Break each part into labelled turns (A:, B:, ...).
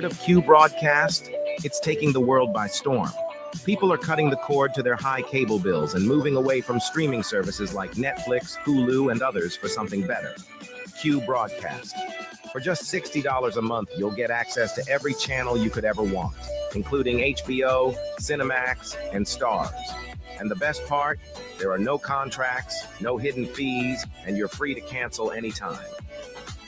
A: Of Q broadcast, it's taking the world by storm. People are cutting the cord to their high cable bills and moving away from streaming services like Netflix, Hulu, and others for something better. Q broadcast. For just $60 a month, you'll get access to every channel you could ever want, including HBO, Cinemax, and Stars. And the best part, there are no contracts, no hidden fees, and you're free to cancel anytime.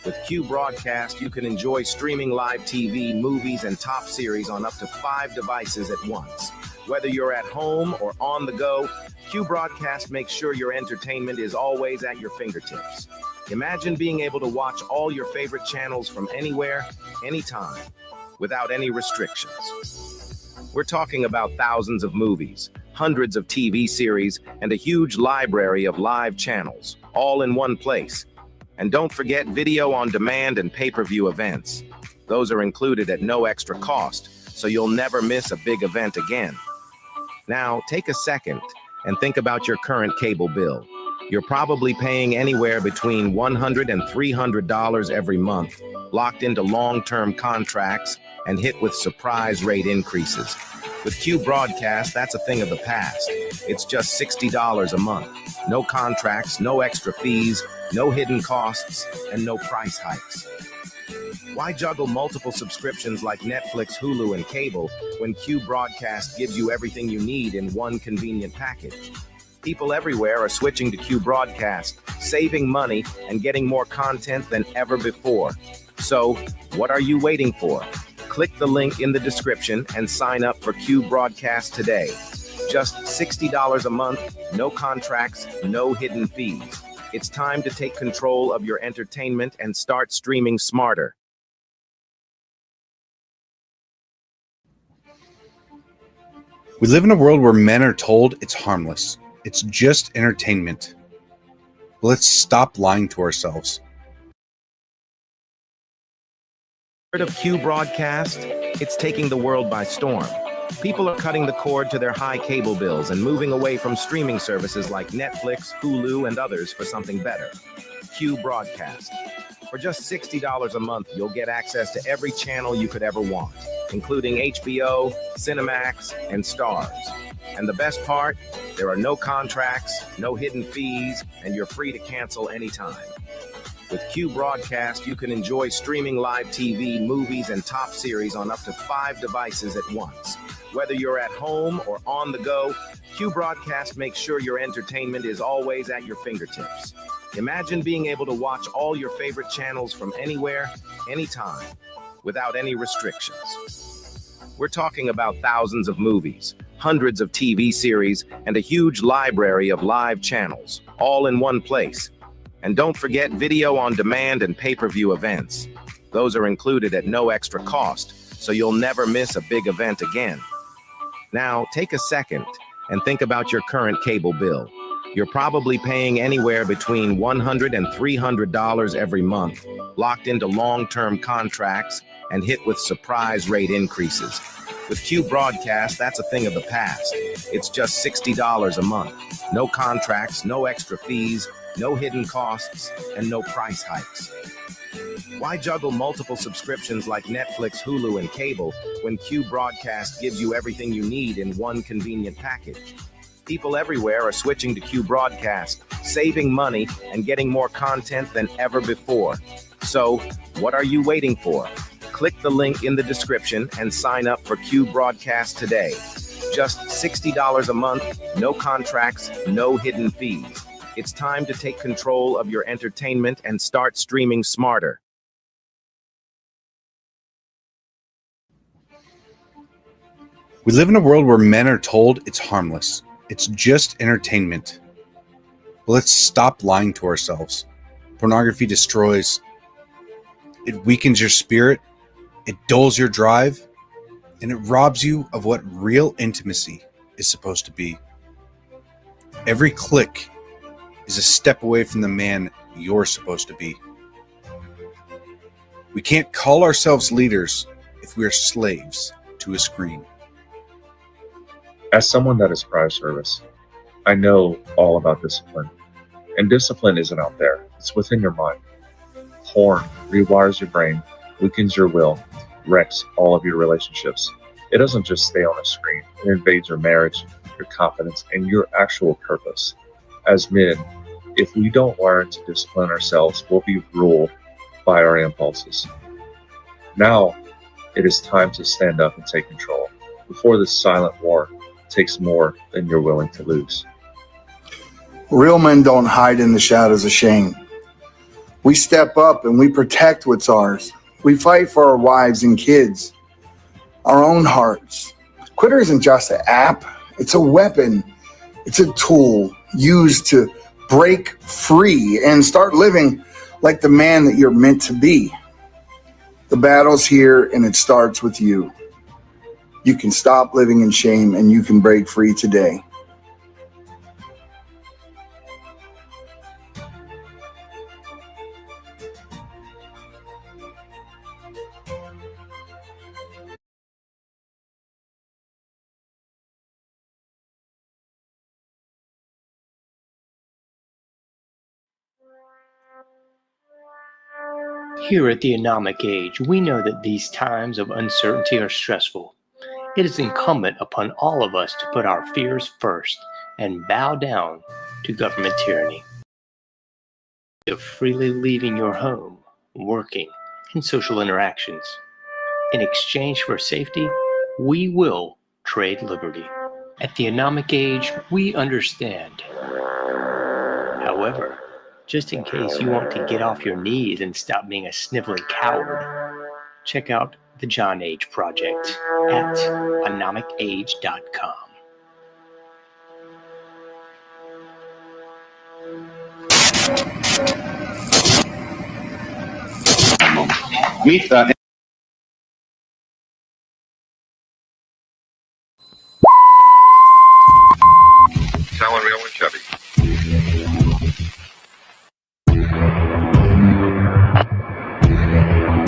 A: With Q Broadcast, you can enjoy streaming live TV, movies, and top series on up to 5 devices at once. Whether you're at home or on the go, Q Broadcast makes sure your entertainment is always at your fingertips. Imagine being able to watch all your favorite channels from anywhere, anytime, without any restrictions. We're talking about thousands of movies, hundreds of TV series, and a huge library of live channels, all in one place. And don't forget video on demand and pay-per-view events. Those are included at no extra cost, so you'll never miss a big event again. Now, take a second and think about your current cable bill. You're probably paying anywhere between $100 and $300 every month, locked into long-term contracts and hit with surprise rate increases. With Q Broadcast, that's a thing of the past. It's just $60 a month. No contracts, no extra fees, no hidden costs, and no price hikes. Why juggle multiple subscriptions like Netflix, Hulu, and cable when Q Broadcast gives you everything you need in one convenient package? People everywhere are switching to Q Broadcast, saving money and getting more content than ever before. So, what are you waiting for? Click the link in the description and sign up for Q Broadcast today. Just $60 a month, no contracts, no hidden fees. It's time to take control of your entertainment and start streaming smarter.
B: We live in a world where men are told it's harmless. It's just entertainment. Let's stop lying to ourselves.
A: Of Q Broadcast, it's taking the world by storm. People are cutting the cord to their high cable bills and moving away from streaming services like Netflix, Hulu, and others for something better. Q Broadcast. For just $60 a month, you'll get access to every channel you could ever want, including HBO, Cinemax, and Stars. And the best part, there are no contracts, no hidden fees, and you're free to cancel anytime. With Q Broadcast, you can enjoy streaming live TV, movies, and top series on up to 5 devices at once. Whether you're at home or on the go, Q Broadcast makes sure your entertainment is always at your fingertips. Imagine being able to watch all your favorite channels from anywhere, anytime, without any restrictions. We're talking about thousands of movies, hundreds of TV series, and a huge library of live channels, all in one place. And don't forget video on demand and pay-per-view events. Those are included at no extra cost, so you'll never miss a big event again. Now, take a second and think about your current cable bill. You're probably paying anywhere between $100 and $300 every month, locked into long-term contracts and hit with surprise rate increases. With Q Broadcast, that's a thing of the past. It's just $60 a month. No contracts, no extra fees, no hidden costs, and no price hikes. Why juggle multiple subscriptions like Netflix, Hulu, and cable when Q Broadcast gives you everything you need in one convenient package? People everywhere are switching to Q Broadcast, saving money and getting more content than ever before. So, what are you waiting for? Click the link in the description and sign up for Q Broadcast today. Just $60 a month, no contracts, no hidden fees. It's time to take control of your entertainment and start streaming smarter.
B: We live in a world where men are told it's harmless. It's just entertainment. Let's stop lying to ourselves. Pornography destroys. It weakens your spirit. It dulls your drive. And it robs you of what real intimacy is supposed to be. Every click is a step away from the man you're supposed to be. We can't call ourselves leaders if we are slaves to a screen.
C: As someone that is prior service, I know all about discipline. And discipline isn't out there, it's within your mind. Porn rewires your brain, weakens your will, wrecks all of your relationships. It doesn't just stay on a screen. It invades your marriage, your confidence, and your actual purpose. As men, if we don't learn to discipline ourselves, we'll be ruled by our impulses. Now, it is time to stand up and take control before this silent war takes more than you're willing to lose.
D: Real men don't hide in the shadows of shame. We step up and we protect what's ours. We fight for our wives and kids, our own hearts. Twitter isn't just an app. It's a weapon. It's a tool used to break free and start living like the man that you're meant to be. The battle's here, and it starts with you. You can stop living in shame, and you can break free today.
E: Here at the Anomic Age, we know that these times of uncertainty are stressful. It is incumbent upon all of us to put our fears first and bow down to government tyranny. Of freely leaving your home, working, and social interactions. In exchange for safety, we will trade liberty. At the Anomic Age, we understand. However, just in case you want to get off your knees and stop being a sniveling coward, check out the John Age Project at anomicage.com.
B: Meet
C: Talon Real and Chubby.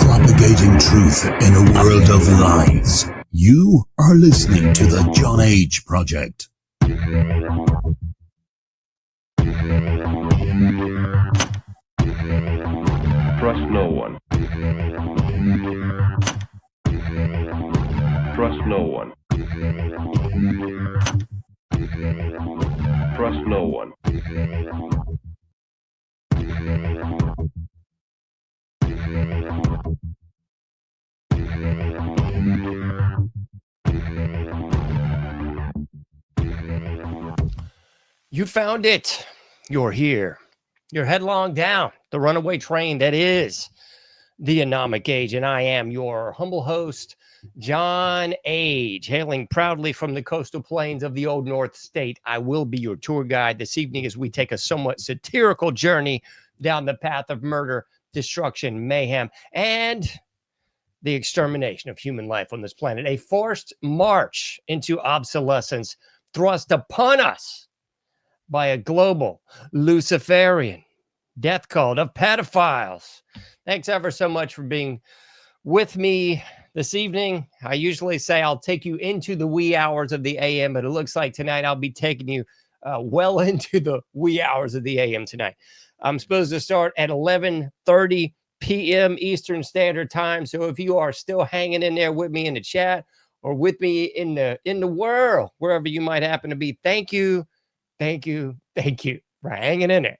F: Propagating truth in a world of lies. You are listening to the John Age Project.
G: Trust no one. Trust no one. Trust no one.
E: You found it. You're here. You're headlong down the runaway train that is the Anomic Age, and I am your humble host, John Age, hailing proudly from the coastal plains of the Old North State. I will be your tour guide this evening as we take a somewhat satirical journey down the path of murder, destruction, mayhem, and the extermination of human life on this planet. A forced march into obsolescence thrust upon us by a global Luciferian death cult of pedophiles. Thanks ever so much for being with me this evening. I usually say I'll take you into the wee hours of the AM, but it looks like tonight I'll be taking you well into the wee hours of the AM tonight. I'm supposed to start at 11:30 p.m. Eastern Standard Time. So if you are still hanging in there with me in the chat or with me in the world, wherever you might happen to be, thank you for hanging in there.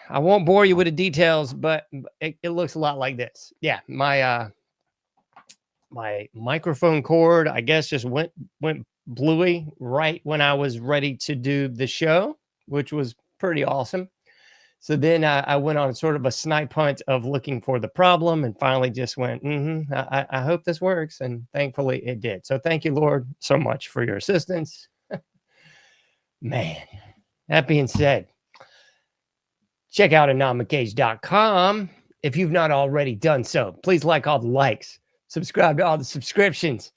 E: I won't bore you with the details, but it looks a lot like this. Yeah, my microphone cord, I guess, just went bluey right when I was ready to do the show, which was pretty awesome. So then I went on sort of a snipe hunt of looking for the problem and finally just went, I hope this works. And thankfully it did. So thank you, Lord, so much for your assistance. Man, that being said, check out anomicage.com if you've not already done so. Please like all the likes, subscribe to all the subscriptions,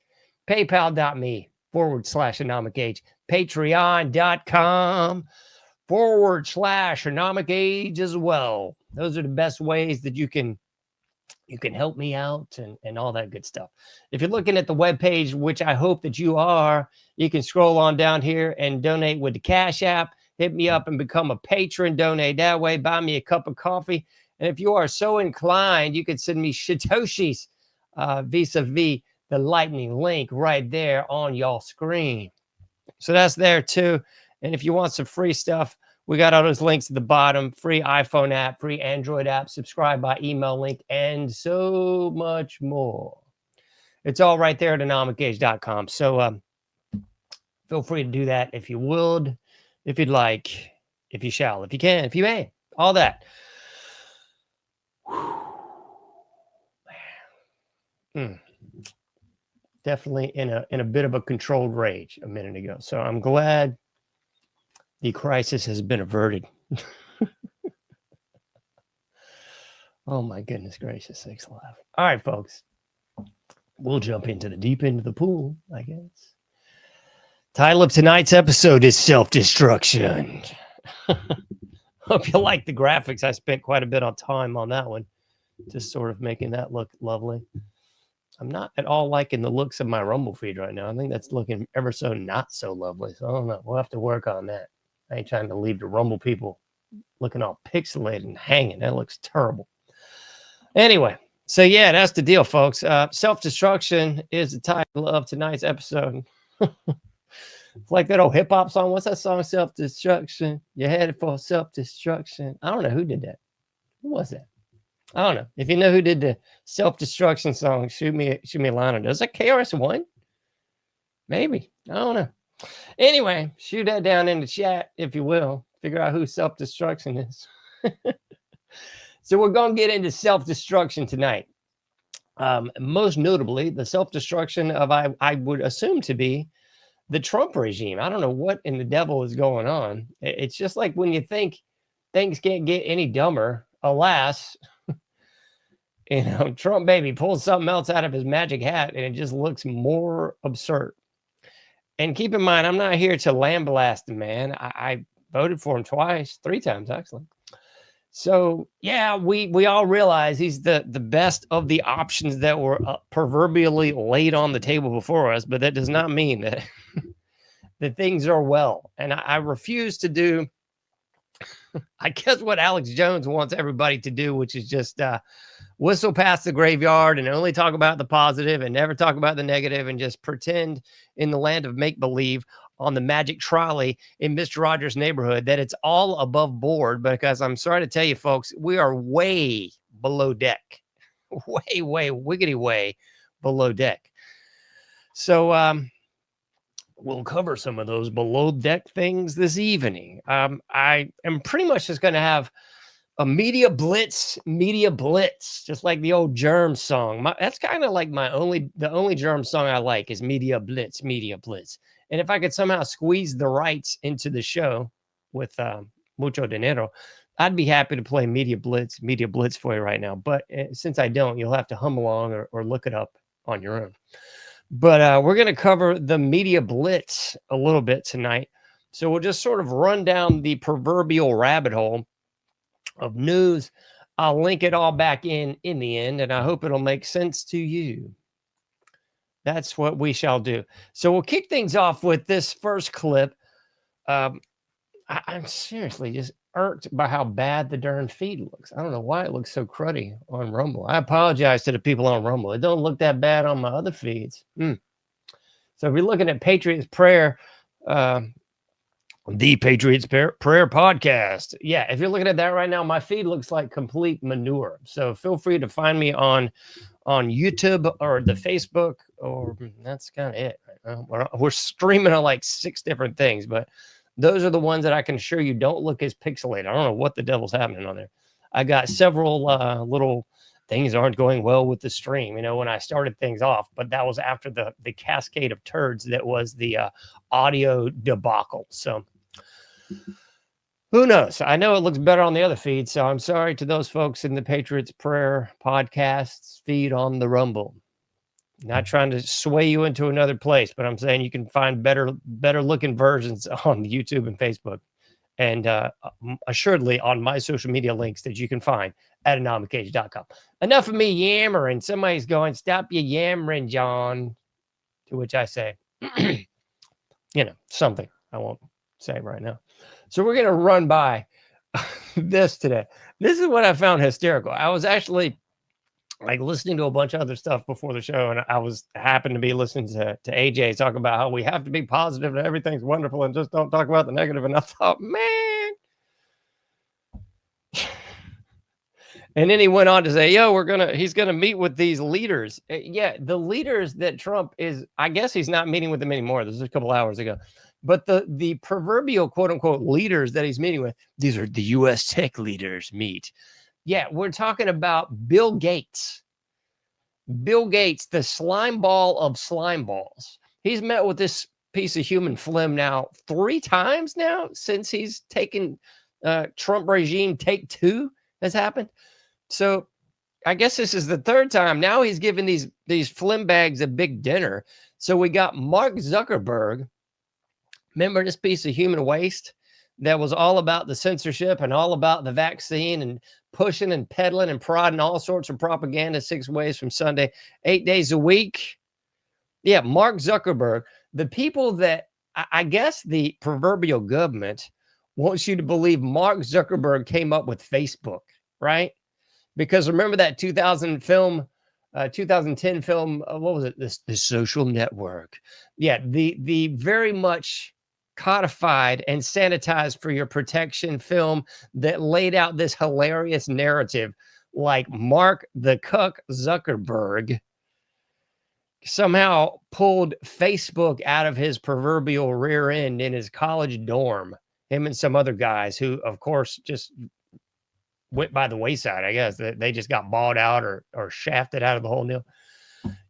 E: paypal.me/anomicage, patreon.com/anomicage as well. Those are the best ways that you can help me out and all that good stuff. If you're looking at the webpage, which I hope that you are, you can scroll on down here and donate with the Cash App. Hit me up and become a patron. Donate that way. Buy me a cup of coffee. And if you are so inclined, you could send me Satoshis vis-a-vis the lightning link right there on y'all screen. So that's there too. And if you want some free stuff, we got all those links at the bottom. Free iPhone app, free Android app, subscribe by email link, and so much more. It's all right there at anomicage.com. So feel free to do that if you would, if you'd like, if you shall, if you can, if you may, all that. Definitely in a bit of a controlled rage a minute ago. So I'm glad the crisis has been averted. Oh my goodness gracious, sakes alive. All right, folks. We'll jump into the deep end of the pool, I guess. Title of tonight's episode is Self-Destruction. Hope you like the graphics. I spent quite a bit of time on that one, just sort of making that look lovely. I'm not at all liking the looks of my Rumble feed right now. I think that's looking ever so not so lovely. So I don't know. We'll have to work on that. I ain't trying to leave the Rumble people looking all pixelated and hanging. That looks terrible. Anyway, so yeah, that's the deal, folks. Self-Destruction is the title of tonight's episode. It's like that old hip-hop song. What's that song? Self-Destruction. You're headed for self-destruction. I don't know who did that. Who was that? I don't know. If you know who did the self-destruction song, shoot me a line on it. Was that KRS-One? Maybe. I don't know. Anyway, shoot that down in the chat, if you will. Figure out who self-destruction is. So we're going to get into self-destruction tonight. Most notably, the self-destruction of, I would assume to be, the Trump regime. I don't know what in the devil is going on. It's just like when you think things can't get any dumber, alas, Trump baby pulls something else out of his magic hat and it just looks more absurd. And keep in mind, I'm not here to lambaste the man. I voted for him three times actually. So yeah, we all realize he's the best of the options that were proverbially laid on the table before us, but that does not mean that that things are well. And I refuse to do, I guess, what Alex Jones wants everybody to do, which is just whistle past the graveyard and only talk about the positive and never talk about the negative and just pretend in the land of make-believe on the magic trolley in Mr. Rogers' neighborhood that it's all above board, because I'm sorry to tell you, folks, we are way below deck. Way, wiggity way below deck. So we'll cover some of those below deck things this evening. I am pretty much just going to have a media blitz, just like the old Germs song. That's kind of like the only Germs song I like is Media Blitz. And if I could somehow squeeze the rights into the show with mucho dinero, I'd be happy to play Media Blitz for you right now. But since I don't, you'll have to hum along or look it up on your own. But we're going to cover the Media Blitz a little bit tonight. So we'll just sort of run down the proverbial rabbit hole of news. I'll link it all back in the end, and I hope it'll make sense to you. That's what we shall do. So we'll kick things off with this first clip. I'm seriously just irked by how bad the darn feed looks. I don't know why it looks so cruddy on Rumble. I apologize to the people on Rumble. It don't look that bad on my other feeds. So if you're looking at Patriots Prayer, the Patriots Prayer podcast. Yeah, if you're looking at that right now, my feed looks like complete manure. So feel free to find me on YouTube or the Facebook, or that's kind of it. We're streaming on like 6 different things, but those are the ones that I can assure you don't look as pixelated. I don't know what the devil's happening on there. I got several little things aren't going well with the stream, when I started things off, but that was after the cascade of turds that was the audio debacle. So who knows? I know it looks better on the other feed, so I'm sorry to those folks in the Patriots Prayer podcasts feed on the Rumble. Not trying to sway you into another place, but I'm saying you can find better looking versions on YouTube and Facebook, and assuredly on my social media links that you can find at anomicage.com. Enough of me yammering. Somebody's going, stop your yammering, John. To which I say, something I won't say right now. So we're going to run by this today. This is what I found hysterical. I was actually like listening to a bunch of other stuff before the show, and I happened to be listening to AJ talk about how we have to be positive and everything's wonderful and just don't talk about the negative. And I thought, man. And then he went on to say, yo, he's gonna meet with these leaders. Yeah, the leaders that Trump is, I guess he's not meeting with them anymore. This was a couple hours ago. But the proverbial quote unquote leaders that he's meeting with, these are the US tech leaders meet. Yeah, we're talking about Bill Gates. Bill Gates, the slime ball of slime balls. He's met with this piece of human phlegm now 3 times now since he's taken Trump regime take 2 has happened. So I guess this is the 3rd time. Now he's giving these phlegm bags a big dinner. So we got Mark Zuckerberg. Remember this piece of human waste that was all about the censorship and all about the vaccine and pushing and peddling and prodding all sorts of propaganda 6 ways from Sunday, 8 days a week. Yeah, Mark Zuckerberg, the people that I guess the proverbial government wants you to believe Mark Zuckerberg came up with Facebook, right? Because remember that 2010 film, what was it? The Social Network. Yeah, the very much codified and sanitized for your protection film that laid out this hilarious narrative, like Mark the Cuck Zuckerberg somehow pulled Facebook out of his proverbial rear end in his college dorm. Him and some other guys who, of course, just went by the wayside. I guess they just got bought out or shafted out of the whole deal.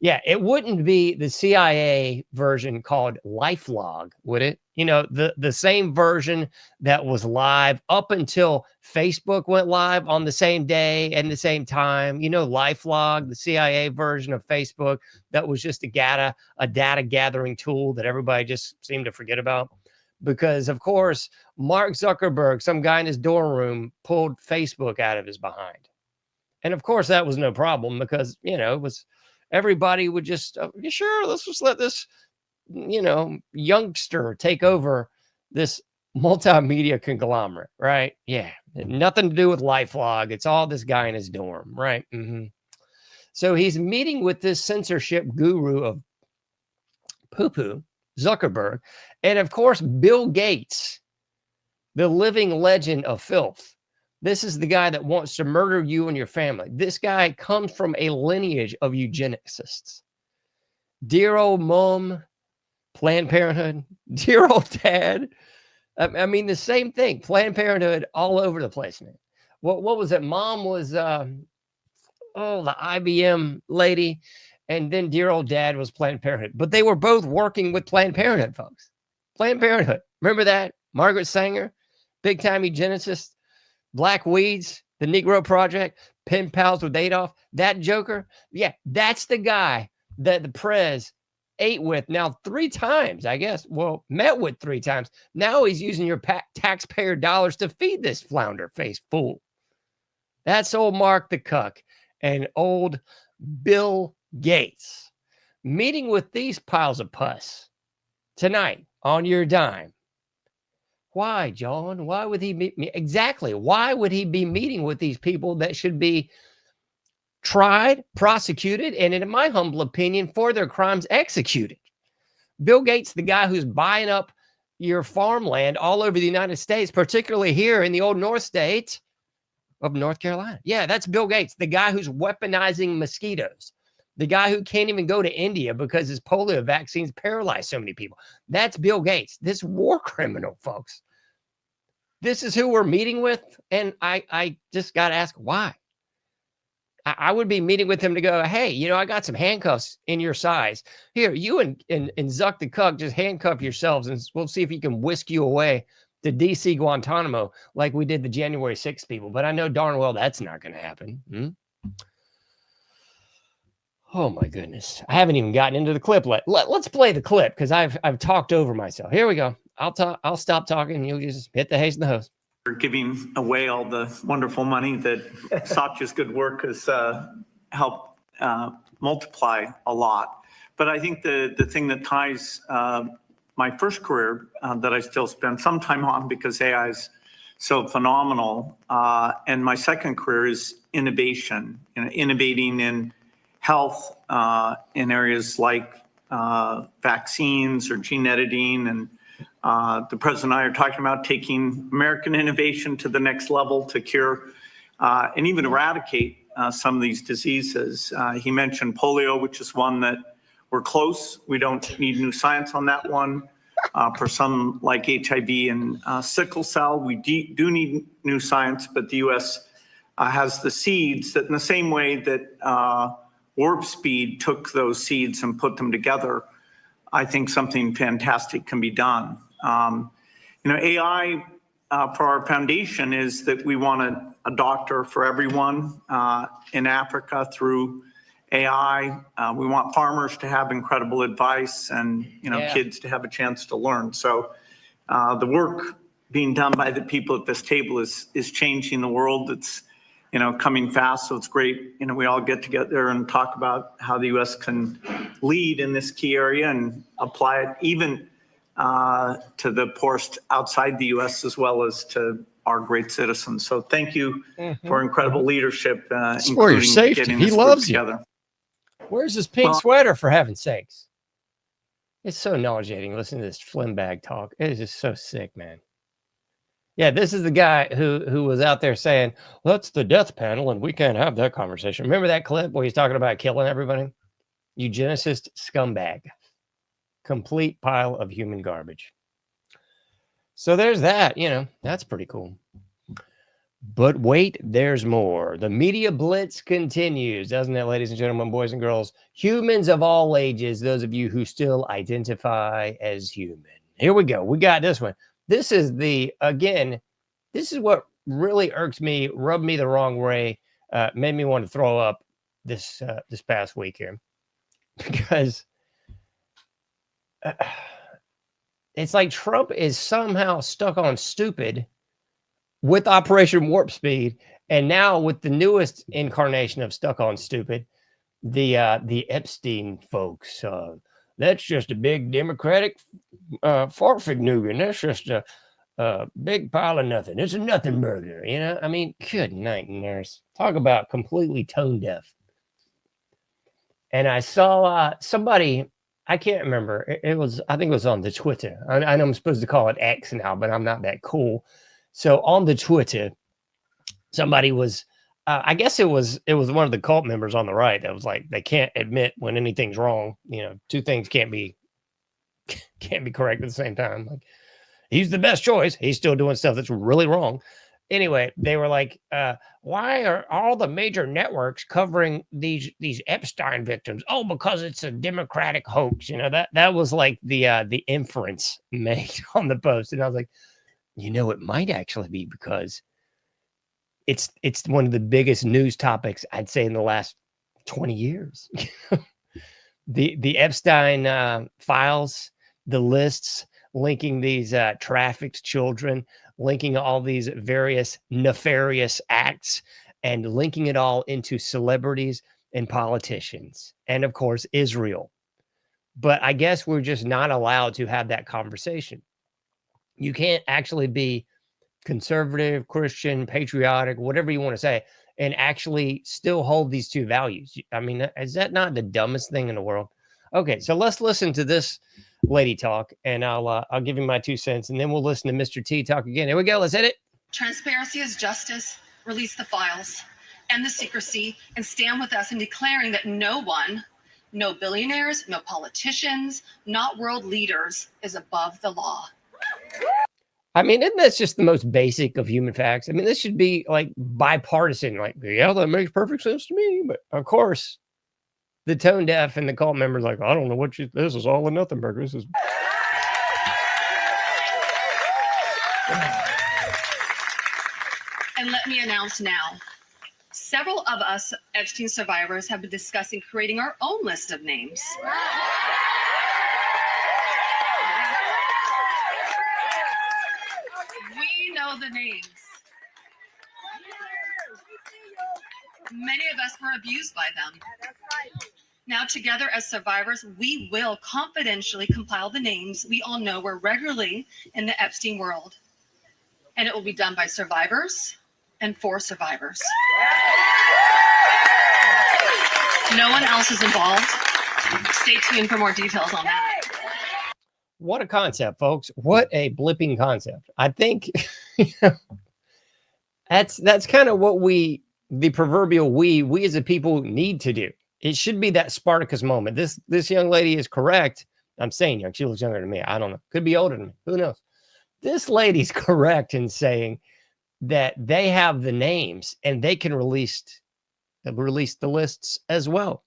E: Yeah, it wouldn't be the CIA version called LifeLog, would it? You know, the same version that was live up until Facebook went live on the same day and the same time. You know, LifeLog, the CIA version of Facebook, that was just a data gathering tool that everybody just seemed to forget about. Because, of course, Mark Zuckerberg, some guy in his dorm room, pulled Facebook out of his behind. And, of course, that was no problem because, you know, it was everybody would just, sure, let's just let this, you know, youngster take over this multimedia conglomerate, right? Yeah, nothing to do with LifeLog. It's all this guy in his dorm, right? Mm-hmm. So he's meeting with this censorship guru of poo-poo, Zuckerberg, and of course, Bill Gates, the living legend of filth. This is the guy that wants to murder you and your family. This guy comes from a lineage of eugenicists. Dear old mom, Planned Parenthood. Dear old dad. I mean, the same thing. Planned Parenthood all over the place, man. What was it? Mom was, the IBM lady. And then dear old dad was Planned Parenthood. But they were both working with Planned Parenthood, folks. Planned Parenthood. Remember that? Margaret Sanger, big-time eugenicist, Black Weeds, the Negro Project, pen pals with Adolf, that joker. Yeah, that's the guy that the Prez ate with now 3 times, I guess. Well, met with 3 times. Now he's using your taxpayer dollars to feed this flounder-faced fool. That's old Mark the Cuck and old Bill Gates meeting with these piles of pus tonight on your dime. Why, John? Why would he meet me? Exactly. Why would he be meeting with these people that should be tried, prosecuted, and in my humble opinion, for their crimes executed? Bill Gates, the guy who's buying up your farmland all over the United States, particularly here in the old North State of North Carolina. Yeah, that's Bill Gates, the guy who's weaponizing mosquitoes. The guy who can't even go to India because his polio vaccines paralyzed so many people. That's Bill Gates, this war criminal, folks. This is who we're meeting with. And I just got to ask why. I would be meeting with him to go, hey, you know, I got some handcuffs in your size. Here, you and Zuck the Cuck just handcuff yourselves and we'll see if he can whisk you away to DC Guantanamo like we did the January 6th people. But I know darn well that's not going to happen. Oh my goodness. I haven't even gotten into the clip. Let's play the clip because I've talked over myself. Here we go. I'll stop talking and you'll just hit the haze and the hose.
H: For giving away all the wonderful money that Satya's good work has helped multiply a lot. But I think the thing that ties my first career that I still spend some time on because AI is so phenomenal. And my second career is innovation, innovating in health in areas like vaccines or gene editing. And the president and I are talking about taking American innovation to the next level to cure and even eradicate some of these diseases. He mentioned polio, which is one that we're close. We don't need new science on that one. For some like HIV and sickle cell, we do need new science, but the U.S. Has the seeds that in the same way that Warp Speed took those seeds and put them together, I think something fantastic can be done. AI for our foundation is that we want a doctor for everyone in Africa through AI. We want farmers to have incredible advice and kids to have a chance to learn. So the work being done by the people at this table is changing the world. It's coming fast. So it's great. We all get together and talk about how the U.S. can lead in this key area and apply it even to the poorest outside the U.S. as well as to our great citizens. So thank you for incredible leadership,
E: It's for your
H: including
E: safety.
H: getting
E: He
H: this group
E: loves
H: together.
E: you. Where's his pink sweater, for heaven's sakes? It's so nauseating listening to this flim bag talk. It is just so sick, man. Yeah, this is the guy who was out there saying, well, that's the death panel and we can't have that conversation. Remember that clip where he's talking about killing everybody? Eugenicist scumbag. Complete pile of human garbage. So there's that, that's pretty cool. But wait, there's more. The media blitz continues, doesn't it, ladies and gentlemen, boys and girls, humans of all ages, those of you who still identify as human. Here we go. We got this one. This is this is what really irks me, rubbed me the wrong way, made me want to throw up this past week here. Because it's like Trump is somehow stuck on stupid with Operation Warp Speed, and now with the newest incarnation of stuck on stupid, the Epstein folks. That's just a big Democratic farfignugan. That's just a big pile of nothing. It's a nothing burger, I mean, good night, nurse. Talk about completely tone deaf. And I saw somebody, I can't remember. I think it was on the Twitter. I know I'm supposed to call it X now, but I'm not that cool. So on the Twitter, somebody was, I guess it was one of the cult members on the right that was like, they can't admit when anything's wrong. Two things can't be correct at the same time. Like, he's the best choice. He's still doing stuff that's really wrong. Anyway, they were like, why are all the major networks covering these Epstein victims? Oh, because it's a Democratic hoax. That was like the inference made on the post. And I was like, it might actually be because it's one of the biggest news topics, I'd say, in the last 20 years. The Epstein files, the lists linking these trafficked children, linking all these various nefarious acts, and linking it all into celebrities and politicians. And of course, Israel. But I guess we're just not allowed to have that conversation. You can't actually be conservative, Christian, patriotic, whatever you want to say, and actually still hold these two values. I mean, is that not the dumbest thing in the world? Okay, so let's listen to this lady talk, and I'll give you my 2 cents, and then we'll listen to Mr. T talk again. Here we go. Let's hit it.
I: Transparency is justice. Release the files, end the secrecy, and stand with us in declaring that no one, no billionaires, no politicians, not world leaders, is above the law.
E: I mean, isn't that just the most basic of human facts? I mean, this should be like bipartisan. Like, yeah, that makes perfect sense to me. But of course, the tone deaf and the cult members like, I don't know this is all or nothing burger. This is.
I: And let me announce now, several of us Epstein survivors have been discussing creating our own list of names. We know the names. Many of us were abused by them. Now, together as survivors, we will confidentially compile the names we all know were regularly in the Epstein world. and it will be done by survivors and for survivors. No one else is involved. Stay tuned for more details on that.
E: What a concept, folks. What a blipping concept. I think that's kind of what the proverbial we as a people need to do. It should be that Spartacus moment. This young lady is correct. I'm saying young. She looks younger than me. I don't know. Could be older than me. Who knows? This lady's correct in saying that they have the names and they can release the lists as well.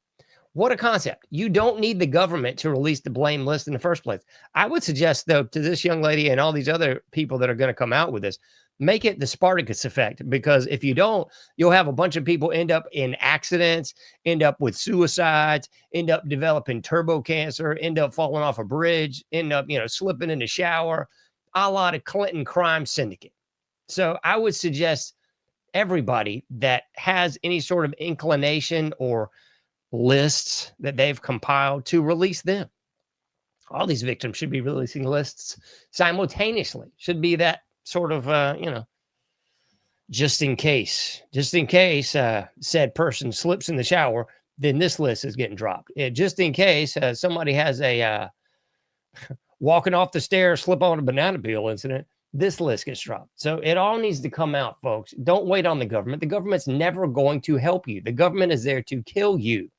E: What a concept. You don't need the government to release the blame list in the first place. I would suggest, though, to this young lady and all these other people that are going to come out with this, make it the Spartacus effect, because if you don't, you'll have a bunch of people end up in accidents, end up with suicides, end up developing turbo cancer, end up falling off a bridge, end up, slipping in the shower, a la the Clinton crime syndicate. So I would suggest everybody that has any sort of inclination or lists that they've compiled to release them. All these victims should be releasing lists simultaneously. Should be that sort of, just in case said person slips in the shower, then this list is getting dropped. Just in case somebody has a walking off the stairs, slip on a banana peel incident, this list gets dropped. So it all needs to come out, folks. Don't wait on the government. The government's never going to help you. The government is there to kill you.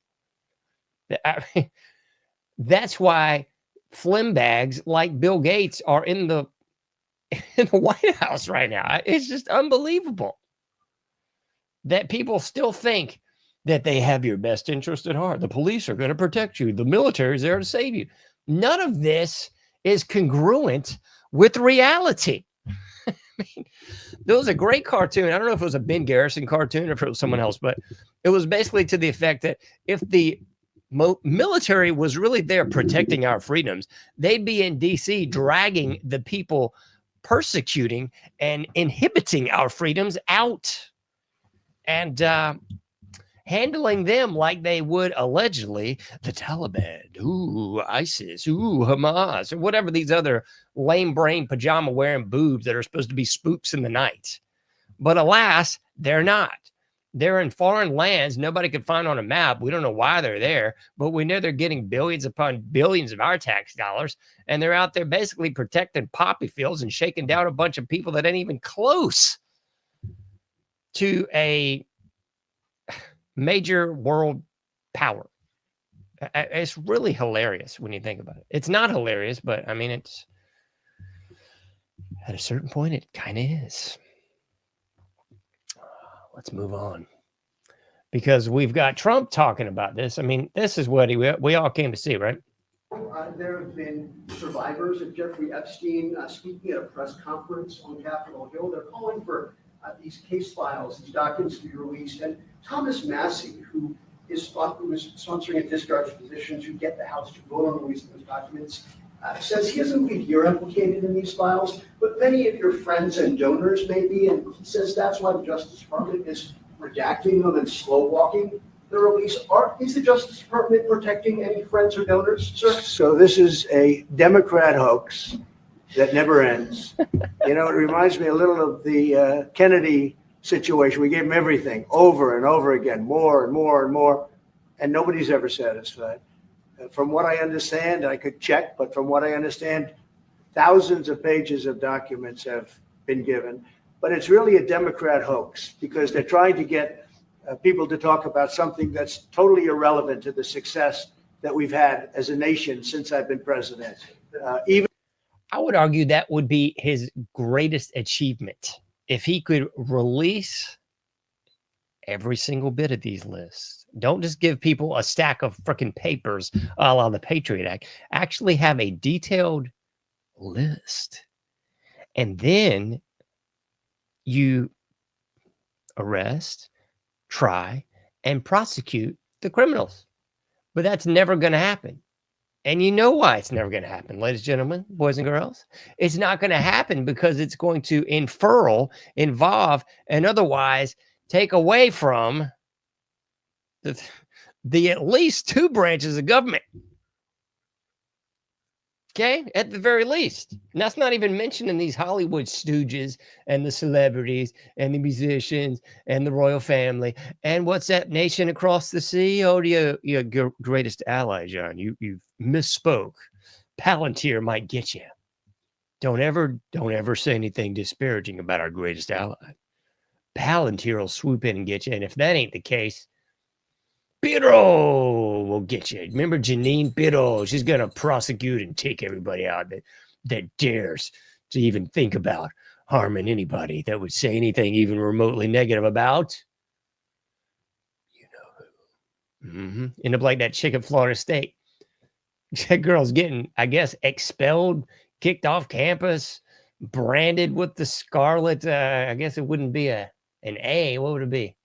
E: That's why flimbags like Bill Gates are in the White House right now. It's just unbelievable that people still think that they have your best interest at heart. The police are going to protect you. The military is there to save you. None of this is congruent with reality. I mean, there was a great cartoon. I don't know if it was a Ben Garrison cartoon or if it was someone else, but it was basically to the effect that if the military was really there protecting our freedoms, they'd be in DC dragging the people persecuting and inhibiting our freedoms out and handling them like they would allegedly the Taliban, ISIS, Hamas, or whatever these other lame brain pajama wearing boobs that are supposed to be spooks in the night. But alas, they're not. They're in foreign lands nobody could find on a map. We don't know why they're there, but we know they're getting billions upon billions of our tax dollars, and they're out there basically protecting poppy fields and shaking down a bunch of people that ain't even close to a major world power. It's really hilarious when you think about it. It's not hilarious, but I mean, it's at a certain point, it kind of is. Let's move on, because we've got Trump talking about this. I mean, this is what we all came to see, right?
J: There have been survivors of Jeffrey Epstein speaking at a press conference on Capitol Hill. They're calling for these case files, these documents to be released. And Thomas Massey, who was sponsoring a discharge petition to get the House to vote on releasing those documents, says he doesn't believe you're implicated in these files, but many of your friends and donors may be, and he says that's why the Justice Department is redacting them and slow walking the release. Is the Justice Department protecting any friends or donors, sir? So this is a Democrat hoax that never ends. It reminds me a little of the Kennedy situation. We gave him everything over and over again, more and more and more, and nobody's ever satisfied. From what I understand, I could check, but from what I understand, thousands of pages of documents have been given. But it's really a Democrat hoax because they're trying to get people to talk about something that's totally irrelevant to the success that we've had as a nation since I've been president.
E: I would argue that would be his greatest achievement if he could release every single bit of these lists. Don't just give people a stack of freaking papers a la the Patriot Act. Actually have a detailed list. And then you arrest, try, and prosecute the criminals. But that's never going to happen. And you know why it's never going to happen, ladies and gentlemen, boys and girls? It's not going to happen because it's going to involve, and otherwise take away from the at least two branches of government. Okay, at the very least. And that's not even mentioning these Hollywood stooges and the celebrities and the musicians and the royal family and what's that nation across the sea? Oh, your greatest ally, John. You misspoke. Palantir might get you. Don't ever say anything disparaging about our greatest ally. Palantir will swoop in and get you. And if that ain't the case, Pirro will get you. Remember Janine Pirro? She's going to prosecute and take everybody out that dares to even think about harming anybody that would say anything even remotely negative about. You know who. Mm-hmm. End up like that chick at Florida State. That girl's getting, I guess, expelled, kicked off campus, branded with the scarlet. I guess it wouldn't be an A. What would it be?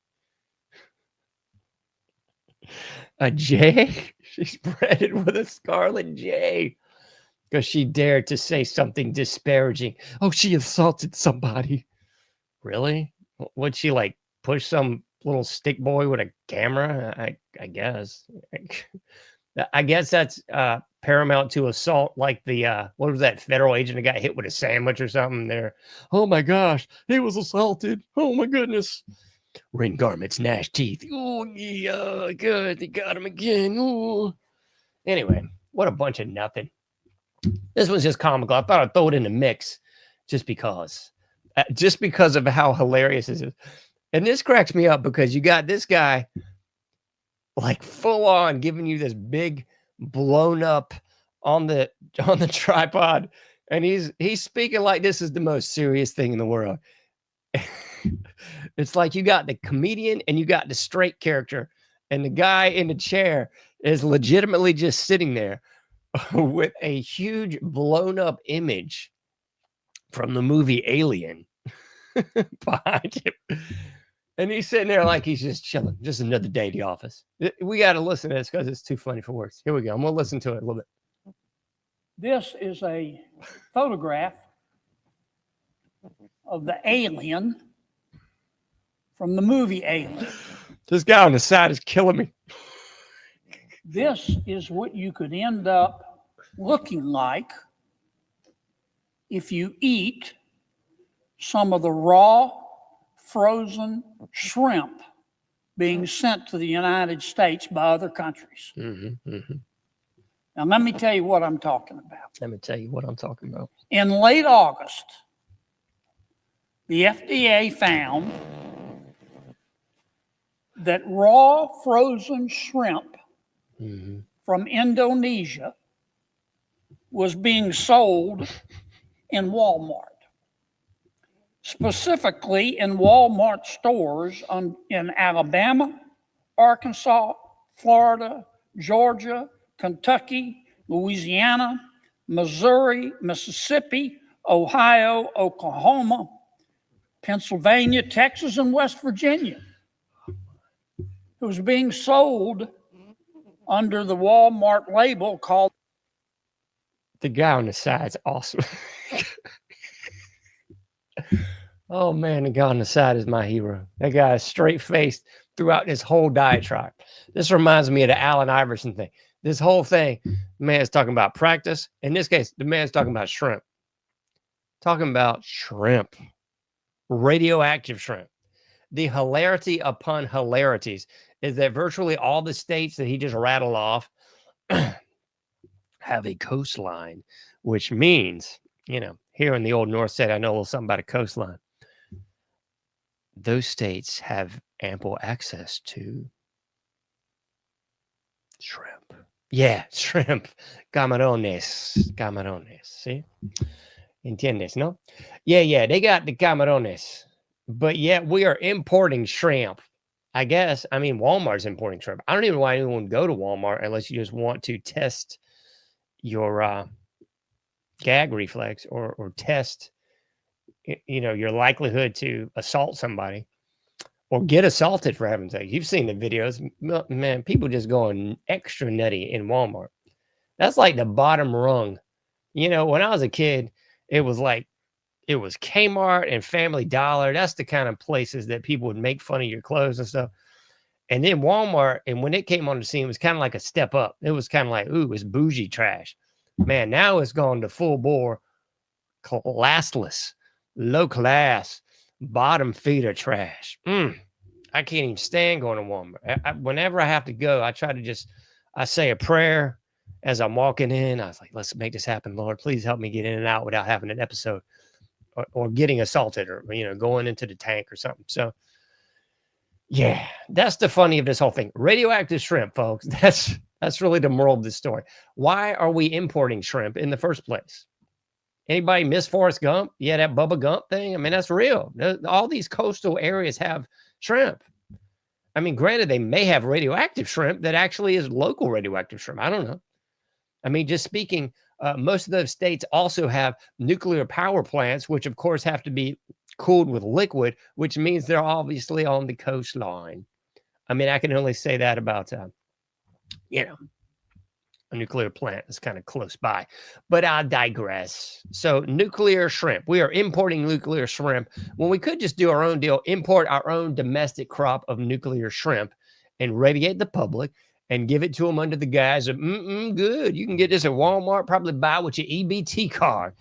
E: A J? She's branded with a scarlet J because she dared to say something disparaging. Oh, she assaulted somebody. Really? Would she like push some little stick boy with a camera? I guess. I guess that's paramount to assault, like the what was that federal agent that got hit with a sandwich or something there? Oh my gosh, he was assaulted. Oh my goodness. Ring garments, gnash teeth. Oh yeah, good. They got him again. Oh. Anyway, what a bunch of nothing. This was just comical. I thought I'd throw it in the mix just because of how hilarious this is. And this cracks me up because you got this guy like full on giving you this big blown up on the tripod, and he's speaking like this is the most serious thing in the world. It's like you got the comedian and you got the straight character, and the guy in the chair is legitimately just sitting there with a huge blown up image from the movie Alien behind him. And he's sitting there like he's just chilling, just another day at the office. We got to listen to this because it's too funny for words. Here we go. I'm going to listen to it a little bit.
K: This is a photograph of the alien from the movie Alien.
E: This guy on the side is killing me.
K: This is what you could end up looking like if you eat some of the raw frozen shrimp being sent to the United States by other countries.
E: Mm-hmm, mm-hmm.
K: Now, let me tell you what I'm talking about.
E: Let me tell you what I'm talking about.
K: In late August, the FDA found that raw frozen shrimp from Indonesia was being sold in Walmart. Specifically in Walmart stores in Alabama, Arkansas, Florida, Georgia, Kentucky, Louisiana, Missouri, Mississippi, Ohio, Oklahoma, Pennsylvania, Texas, and West Virginia. It was being sold under the Walmart label called...
E: The guy on the side's awesome. Oh man, the guy on the side is my hero. That guy is straight-faced throughout this whole diatribe. This reminds me of the Allen Iverson thing. This whole thing, the man's talking about practice. In this case, the man's talking about shrimp. Talking about shrimp. Radioactive shrimp. The hilarity upon hilarities is that virtually all the states that he just rattled off have a coastline, which means, you know, here in the old North side, I know a little something about a coastline. Those states have ample access to shrimp. Yeah, shrimp. Camarones. Camarones. See? ¿Entiendes, no? Yeah, they got the camarones. But yet we are importing shrimp. I guess. I mean, Walmart's importing shrimp. I don't even know why anyone would go to Walmart unless you just want to test your gag reflex or test, you know, your likelihood to assault somebody or get assaulted, for heaven's sake. You've seen the videos. Man, people just going extra nutty in Walmart. That's like the bottom rung. You know, when I was a kid, it was like, it was Kmart and Family Dollar. That's the kind of places that people would make fun of your clothes and stuff. And then Walmart, and when it came on the scene, it was kind of like a step up. It was kind of like, ooh, it's bougie trash. Man, now it's gone to full bore, classless, low class, bottom feeder trash. I can't even stand going to Walmart. Whenever I have to go, I try to I say a prayer as I'm walking in. I was like, let's make this happen, Lord. Please help me get in and out without having an episode or getting assaulted or, going into the tank or something. So, yeah, that's the funny of this whole thing. Radioactive shrimp, folks. That's really the moral of the story. Why are we importing shrimp in the first place? Anybody miss Forrest Gump? Yeah, that Bubba Gump thing. I mean, that's real. All these coastal areas have shrimp. I mean, granted, they may have radioactive shrimp that actually is local radioactive shrimp. I don't know. I mean, just speaking, most of those states also have nuclear power plants, which of course have to be cooled with liquid, which means they're obviously on the coastline. I mean, I can only say that about, a nuclear plant is kind of close by, but I digress. So nuclear shrimp, we are importing nuclear shrimp when we could just do our own deal, import our own domestic crop of nuclear shrimp and radiate the public and give it to them under the guise of, good. You can get this at Walmart, probably buy with your EBT card.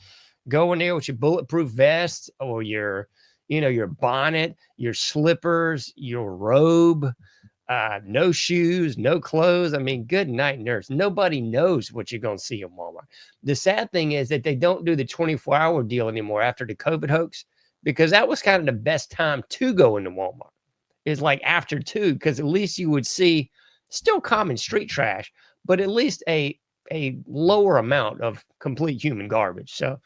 E: Go in there with your bulletproof vest or your bonnet, your slippers, your robe, no shoes, no clothes. I mean, good night, nurse. Nobody knows what you're going to see in Walmart. The sad thing is that they don't do the 24-hour deal anymore after the COVID hoax, because that was kind of the best time to go into Walmart. It's like after 2, because at least you would see still common street trash, but at least a lower amount of complete human garbage. So,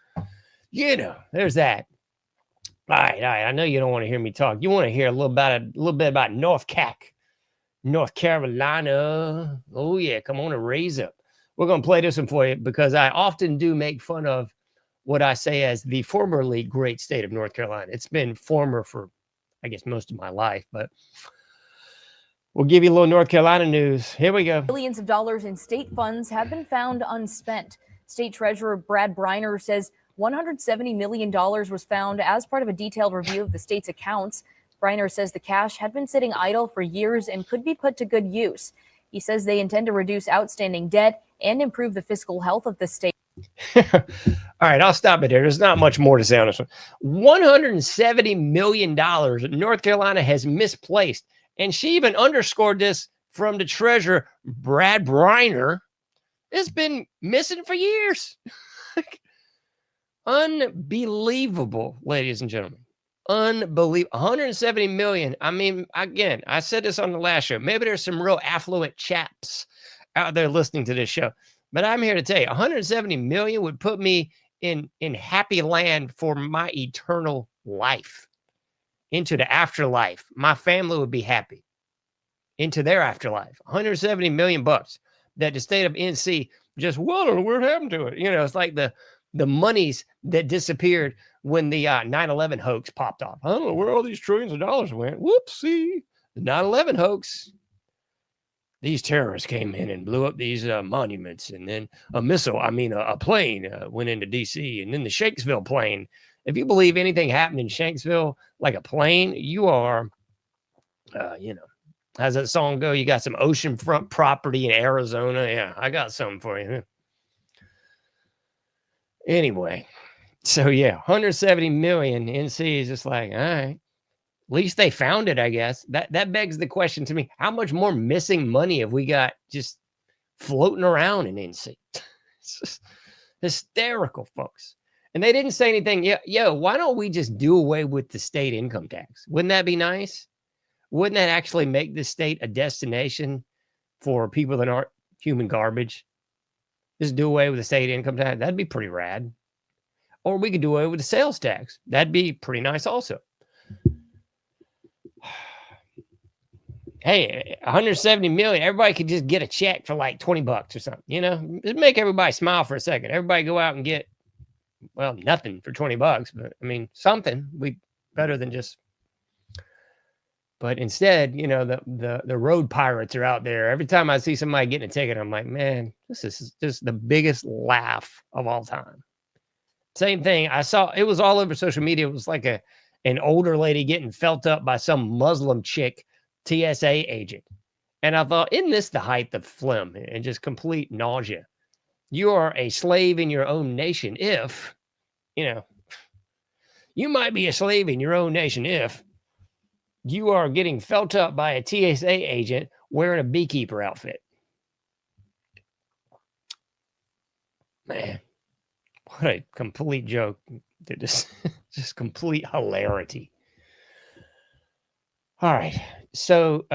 E: there's that. All right. I know you don't want to hear me talk. You want to hear a little bit about North Carolina. Oh, yeah. Come on and raise up. We're going to play this one for you because I often do make fun of what I say as the formerly great state of North Carolina. It's been former for, I guess, most of my life, but we'll give you a little North Carolina news. Here we go.
L: Billions of dollars in state funds have been found unspent. State Treasurer Brad Briner says $170 million was found as part of a detailed review of the state's accounts. Briner says the cash had been sitting idle for years and could be put to good use. He says they intend to reduce outstanding debt and improve the fiscal health of the state.
E: All right, I'll stop it there. There's not much more to say on this one. $170 million North Carolina has misplaced. And she even underscored this from the treasurer, Brad Briner. It's been missing for years. Unbelievable, ladies and gentlemen. Unbelievable. 170 million. I mean, again, I said this on the last show. Maybe there's some real affluent chaps out there listening to this show. But I'm here to tell you, 170 million would put me in happy land for my eternal life. Into the afterlife. My family would be happy. Into their afterlife. 170 million bucks that the state of NC just, well, I don't know what happened to it. It's like the monies that disappeared when the 9/11 hoax popped off. I don't know where all these trillions of dollars went. Whoopsie. The 9/11 hoax. These terrorists came in and blew up these monuments. And then a plane went into D.C. And then the Shanksville plane. If you believe anything happened in Shanksville like a plane, you are, how's that song go? You got some oceanfront property in Arizona. Yeah, I got something for you. Anyway, so yeah, 170 million NC is just like, all right. At least they found it, I guess. That begs the question to me, how much more missing money have we got just floating around in NC? It's just hysterical, folks. And they didn't say anything. Yo, why don't we just do away with the state income tax? Wouldn't that be nice? Wouldn't that actually make the state a destination for people that aren't human garbage? Just do away with the state income tax. That'd be pretty rad. Or we could do away with the sales tax. That'd be pretty nice also. Hey, 170 million. Everybody could just get a check for like $20 or something. Just make everybody smile for a second. Everybody go out and get, well, nothing for $20, but I mean, something better than just. But instead, the road pirates are out there. Every time I see somebody getting a ticket, I'm like, man, this is just the biggest laugh of all time. Same thing. I saw it was all over social media. It was like an older lady getting felt up by some Muslim chick TSA agent. And I thought, isn't this the height of phlegm and just complete nausea? you are a slave in your own nation if, you might be a slave in your own nation if you are getting felt up by a TSA agent wearing a beekeeper outfit. Man, what a complete joke. Just complete hilarity. All right. So,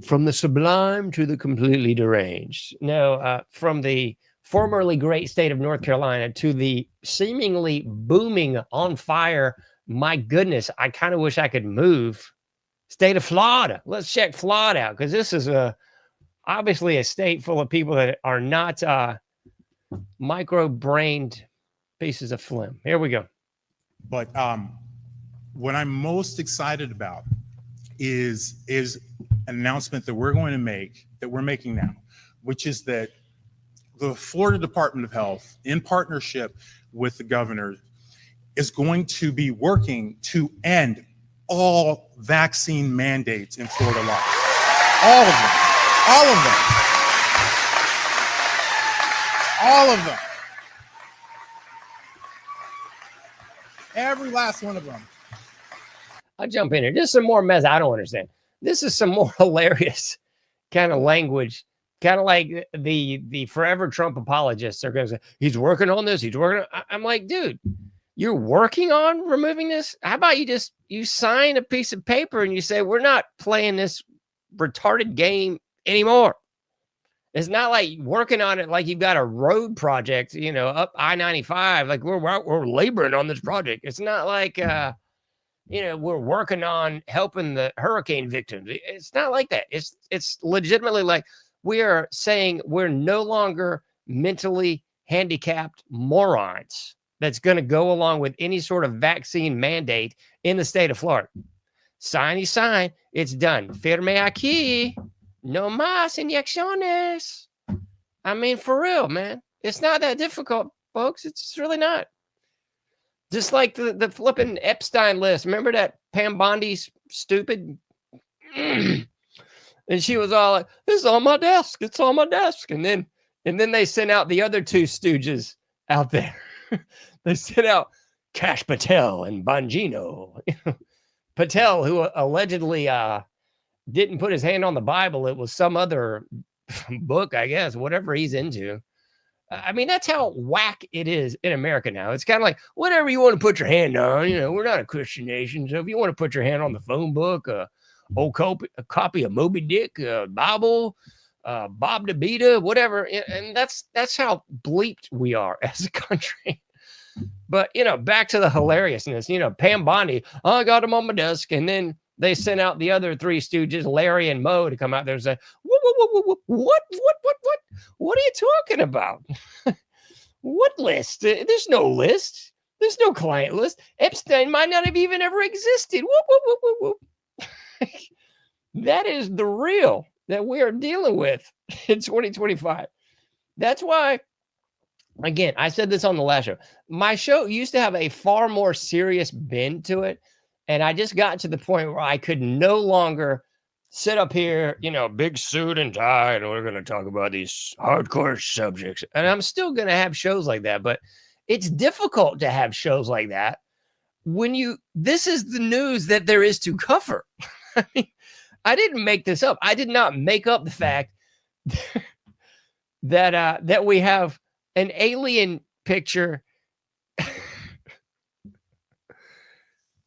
E: from the sublime to the completely deranged. No, from the formerly great state of North Carolina to the seemingly booming, on fire, my goodness, I kind of wish I could move, state of Florida. Let's check Florida out, because this is obviously a state full of people that are not micro-brained pieces of phlegm. Here we go.
M: But what I'm most excited about is an announcement that we're making now, which is that the Florida Department of Health, in partnership with the governor, is going to be working to end all vaccine mandates in Florida law. All of them. All of them. All of them. Every last one of them.
E: I'll jump in here. Just some more mess I don't understand. This is some more hilarious kind of language, kind of like the forever Trump apologists are going to say, he's working on this. He's working on. I'm like, dude, you're working on removing this? How about you sign a piece of paper and you say, we're not playing this retarded game anymore. It's not like working on it like you've got a road project, up I-95. Like we're laboring on this project. It's not like, we're working on helping the hurricane victims. It's not like that. It's legitimately like we are saying we're no longer mentally handicapped morons that's going to go along with any sort of vaccine mandate in the state of Florida. Sign, it's done. Firme aquí. No más inyecciones. I mean, for real, man. It's not that difficult, folks. It's really not. Just like the flipping Epstein list. Remember that Pam Bondi's stupid? And she was all like, it's on my desk. It's on my desk. And then they sent out the other two stooges out there. They sent out Kash Patel and Bongino. Patel, who allegedly didn't put his hand on the Bible. It was some other book, I guess, whatever he's into. I mean, that's how whack it is in America now. It's kind of like, whatever you want to put your hand on, we're not a Christian nation. So if you want to put your hand on the phone book, a copy of Moby Dick, Bible, Bob DeBita, whatever. And that's how bleeped we are as a country. But, back to the hilariousness, Pam Bondi, I got him on my desk. And then they sent out the other three stooges, Larry and Moe, to come out there and say, what are you talking about? What list? There's no list. There's no client list. Epstein might not have even ever existed. That is the real that we are dealing with in 2025. That's why, again, I said this on the last show. My show used to have a far more serious bend to it. And I just got to the point where I could no longer sit up here, big suit and tie, and we're going to talk about these hardcore subjects. And I'm still going to have shows like that, but it's difficult to have shows like that when this is the news that there is to cover. I mean, I didn't make this up. I did not make up the fact that we have an alien picture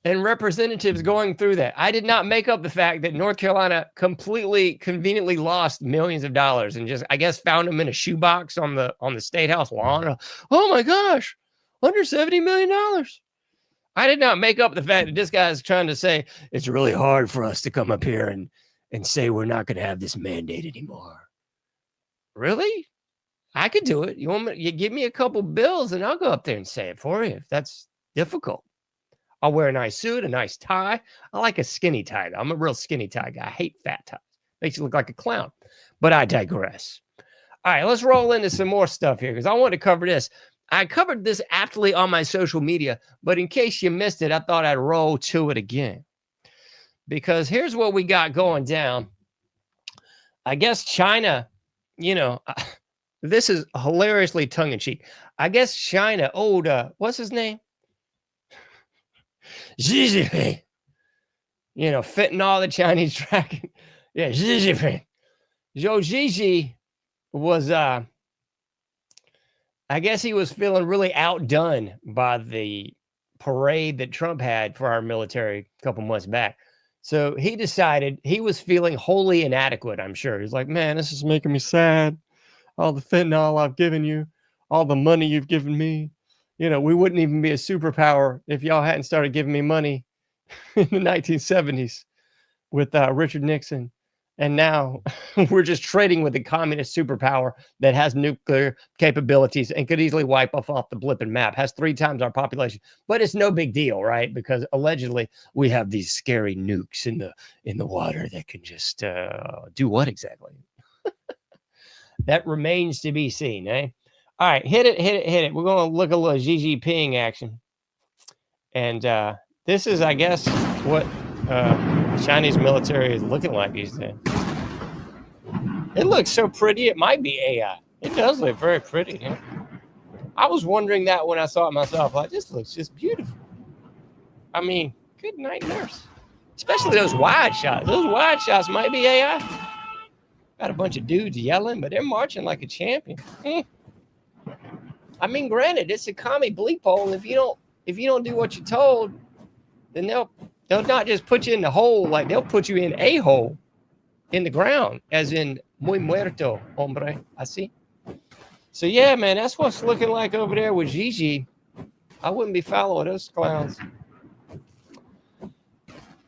E: and representatives going through that. I did not make up the fact that North Carolina completely conveniently lost millions of dollars and just, I guess, found them in a shoebox on the State House lawn. Oh my gosh, under $70 million. I did not make up the fact that this guy is trying to say it's really hard for us to come up here and say we're not going to have this mandate anymore. Really? I could do it. You give me a couple bills and I'll go up there and say it for you if that's difficult. I'll wear a nice suit, a nice tie. I like a skinny tie, though. I'm a real skinny tie guy. I hate fat ties. Makes you look like a clown. But I digress. All right, let's roll into some more stuff here because I want to cover this. I covered this aptly on my social media, but in case you missed it, I thought I'd roll to it again. Because here's what we got going down. I guess China this is hilariously tongue in cheek. I guess China, what's his name? Xi Jinping. Fitting all the Chinese dragon. Yeah, Xi Jinping. Zhou Gigi was, I guess he was feeling really outdone by the parade that Trump had for our military a couple months back. So he decided he was feeling wholly inadequate, I'm sure. He's like, man, this is making me sad. All the fentanyl I've given you, all the money you've given me. We wouldn't even be a superpower if y'all hadn't started giving me money in the 1970s with Richard Nixon. And now we're just trading with a communist superpower that has nuclear capabilities and could easily wipe us off the blipping map, has 3 times our population. But it's no big deal, right? Because allegedly we have these scary nukes in the water that can just do what exactly? That remains to be seen, eh? All right, hit it. We're going to look a little Xi Jinping action. And this is, I guess, what Chinese military is looking like these days. It looks so pretty. It might be AI. It does look very pretty. Yeah? I was wondering that when I saw it myself. Like, this looks just beautiful. I mean, good night, nurse. Especially those wide shots. Those wide shots might be AI. Got a bunch of dudes yelling, but they're marching like a champion. I mean, granted, it's a commie bleep hole. If you don't do what you're told, then they'll not just put you in the hole, like they'll put you in a hole in the ground, as in muy muerto, hombre. Así. So yeah, man, that's what's looking like over there with Gigi. I wouldn't be following those clowns.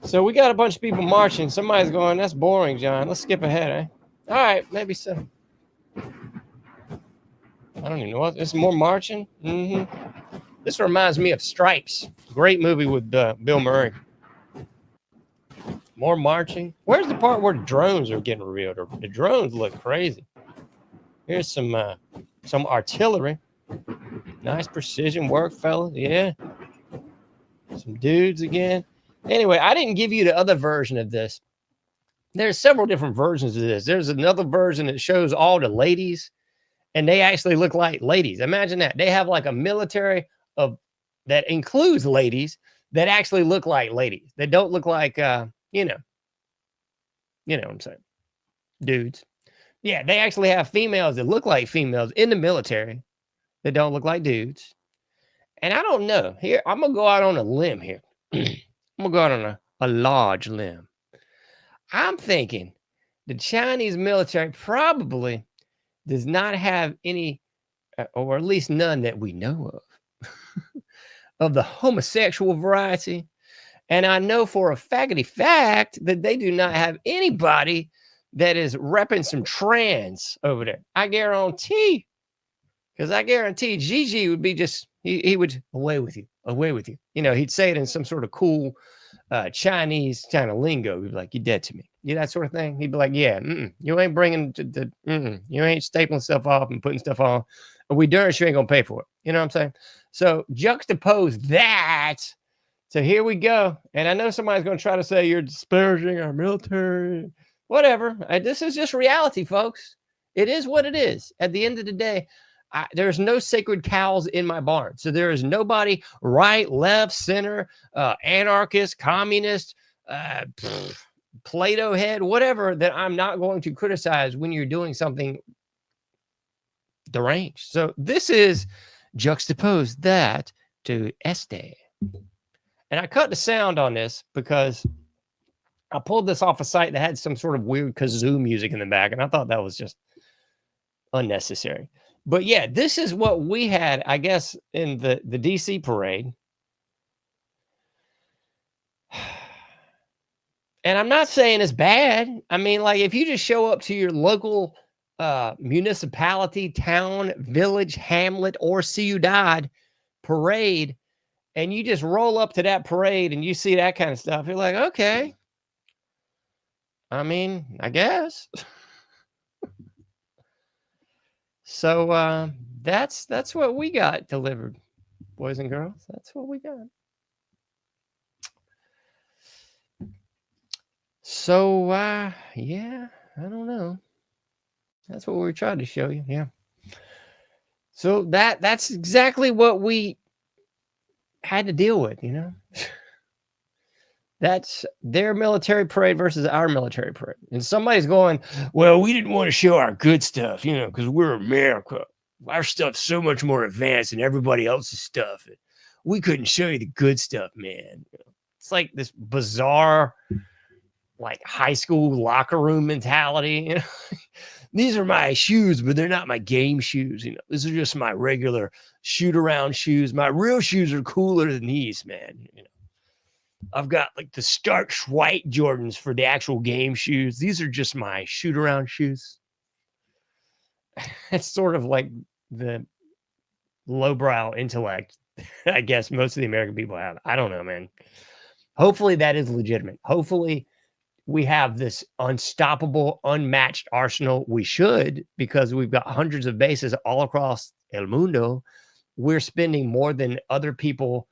E: So we got a bunch of people marching. Somebody's going, that's boring, John. Let's skip ahead, eh? All right, maybe so. I don't even know what. There's more marching. This reminds me of Stripes. Great movie with Bill Murray. More marching. Where's the part where the drones are getting revealed? The drones look crazy. Here's some artillery. Nice precision work, fellas. Yeah. Some dudes again. Anyway, I didn't give you the other version of this. There's several different versions of this. There's another version that shows all the ladies, and they actually look like ladies. Imagine that. They have like a military that includes ladies that actually look like ladies. They don't look like, you know what I'm saying, dudes. Yeah, they actually have females that look like females in the military that don't look like dudes. And I don't know. Here, I'm going to go out on a limb here. I'm going to go out on a large limb. I'm thinking the Chinese military probably does not have any, or at least none that we know of the homosexual variety. And I know for a faggity fact that they do not have anybody that is repping some trans over there. I guarantee, because I guarantee Gigi would be just, he would away with you. He'd say it in some sort of cool Chinese kind of lingo. He'd be like, "You dead to me." Yeah, that sort of thing. He'd be like, "Yeah, you ain't bringing you ain't stapling stuff off and putting stuff on. We darn sure ain't gonna pay for it." You know what I'm saying? So juxtapose that. So here we go. And I know somebody's going to try to say you're disparaging our military. Whatever. This is just reality, folks. It is what it is. At the end of the day, there's no sacred cows in my barn. So there is nobody right, left, center, anarchist, communist, Plato head, whatever, that I'm not going to criticize when you're doing something deranged. So this is juxtapose that to este. And I cut the sound on this because I pulled this off a site that had some sort of weird kazoo music in the back, and I thought that was just unnecessary. But yeah, this is what we had, I guess, in the DC parade. And I'm not saying it's bad. I mean, like, if you just show up to your local municipality, town, village, hamlet, or ciudad parade, and you just roll up to that parade and you see that kind of stuff, you're like, okay. I mean, I guess. So that's what we got delivered, boys and girls. That's what we got. So yeah, I don't know. That's what we tried to show you. Yeah. So that's exactly what we had to deal with, you know. That's their military parade versus our military parade. And somebody's going, well, we didn't want to show our good stuff, you know, because we're America. Our stuff's so much more advanced than everybody else's stuff. We couldn't show you the good stuff, man. It's like this bizarre, like high school locker room mentality. You know, these are my shoes, but they're not my game shoes. You know, these are just my regular shoot around shoes. My real shoes are cooler than these, man. You know, I've got like the starch white Jordans for the actual game shoes. These are just my shoot around shoes. It's sort of like the lowbrow intellect, I guess most of the American people have. I don't know, man. Hopefully that is legitimate. Hopefully we have this unstoppable, unmatched arsenal. We should, because we've got hundreds of bases all across El Mundo. We're spending more than other people,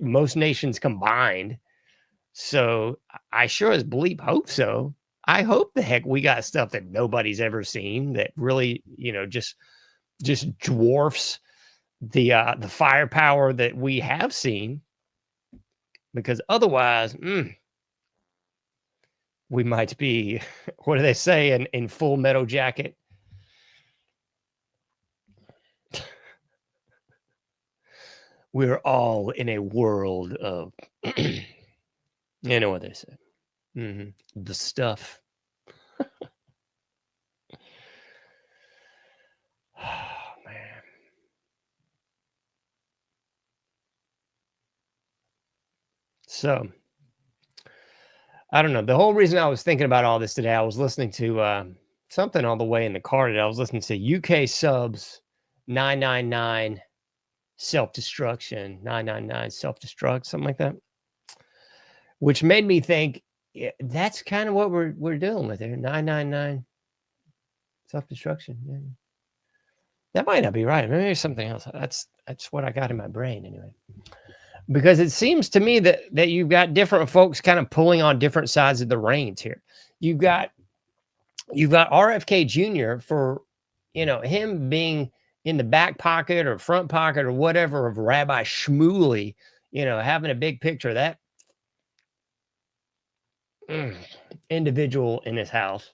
E: most nations combined. So I sure as bleep hope so. I hope the heck we got stuff that nobody's ever seen that really, you know, just dwarfs the firepower that we have seen. Because otherwise, we might be, what do they say in Full Metal Jacket? We're all in a world of, you know what they say. The stuff. Oh, man. So, I don't know. The whole reason I was thinking about all this today, I was listening to something all the way in the car today. I was listening to UK subs 999 self-destruction, 999 self-destruct, something like that. Which made me think, yeah, that's kind of what we're dealing with here. 999 self-destruction. Yeah. That might not be right. Maybe there's something else. That's what I got in my brain anyway. Because it seems to me that you've got different folks kind of pulling on different sides of the reins here. You've got RFK Jr. for, you know, him being in the back pocket or front pocket or whatever of Rabbi Shmuley, you know, having a big picture of that individual in his house.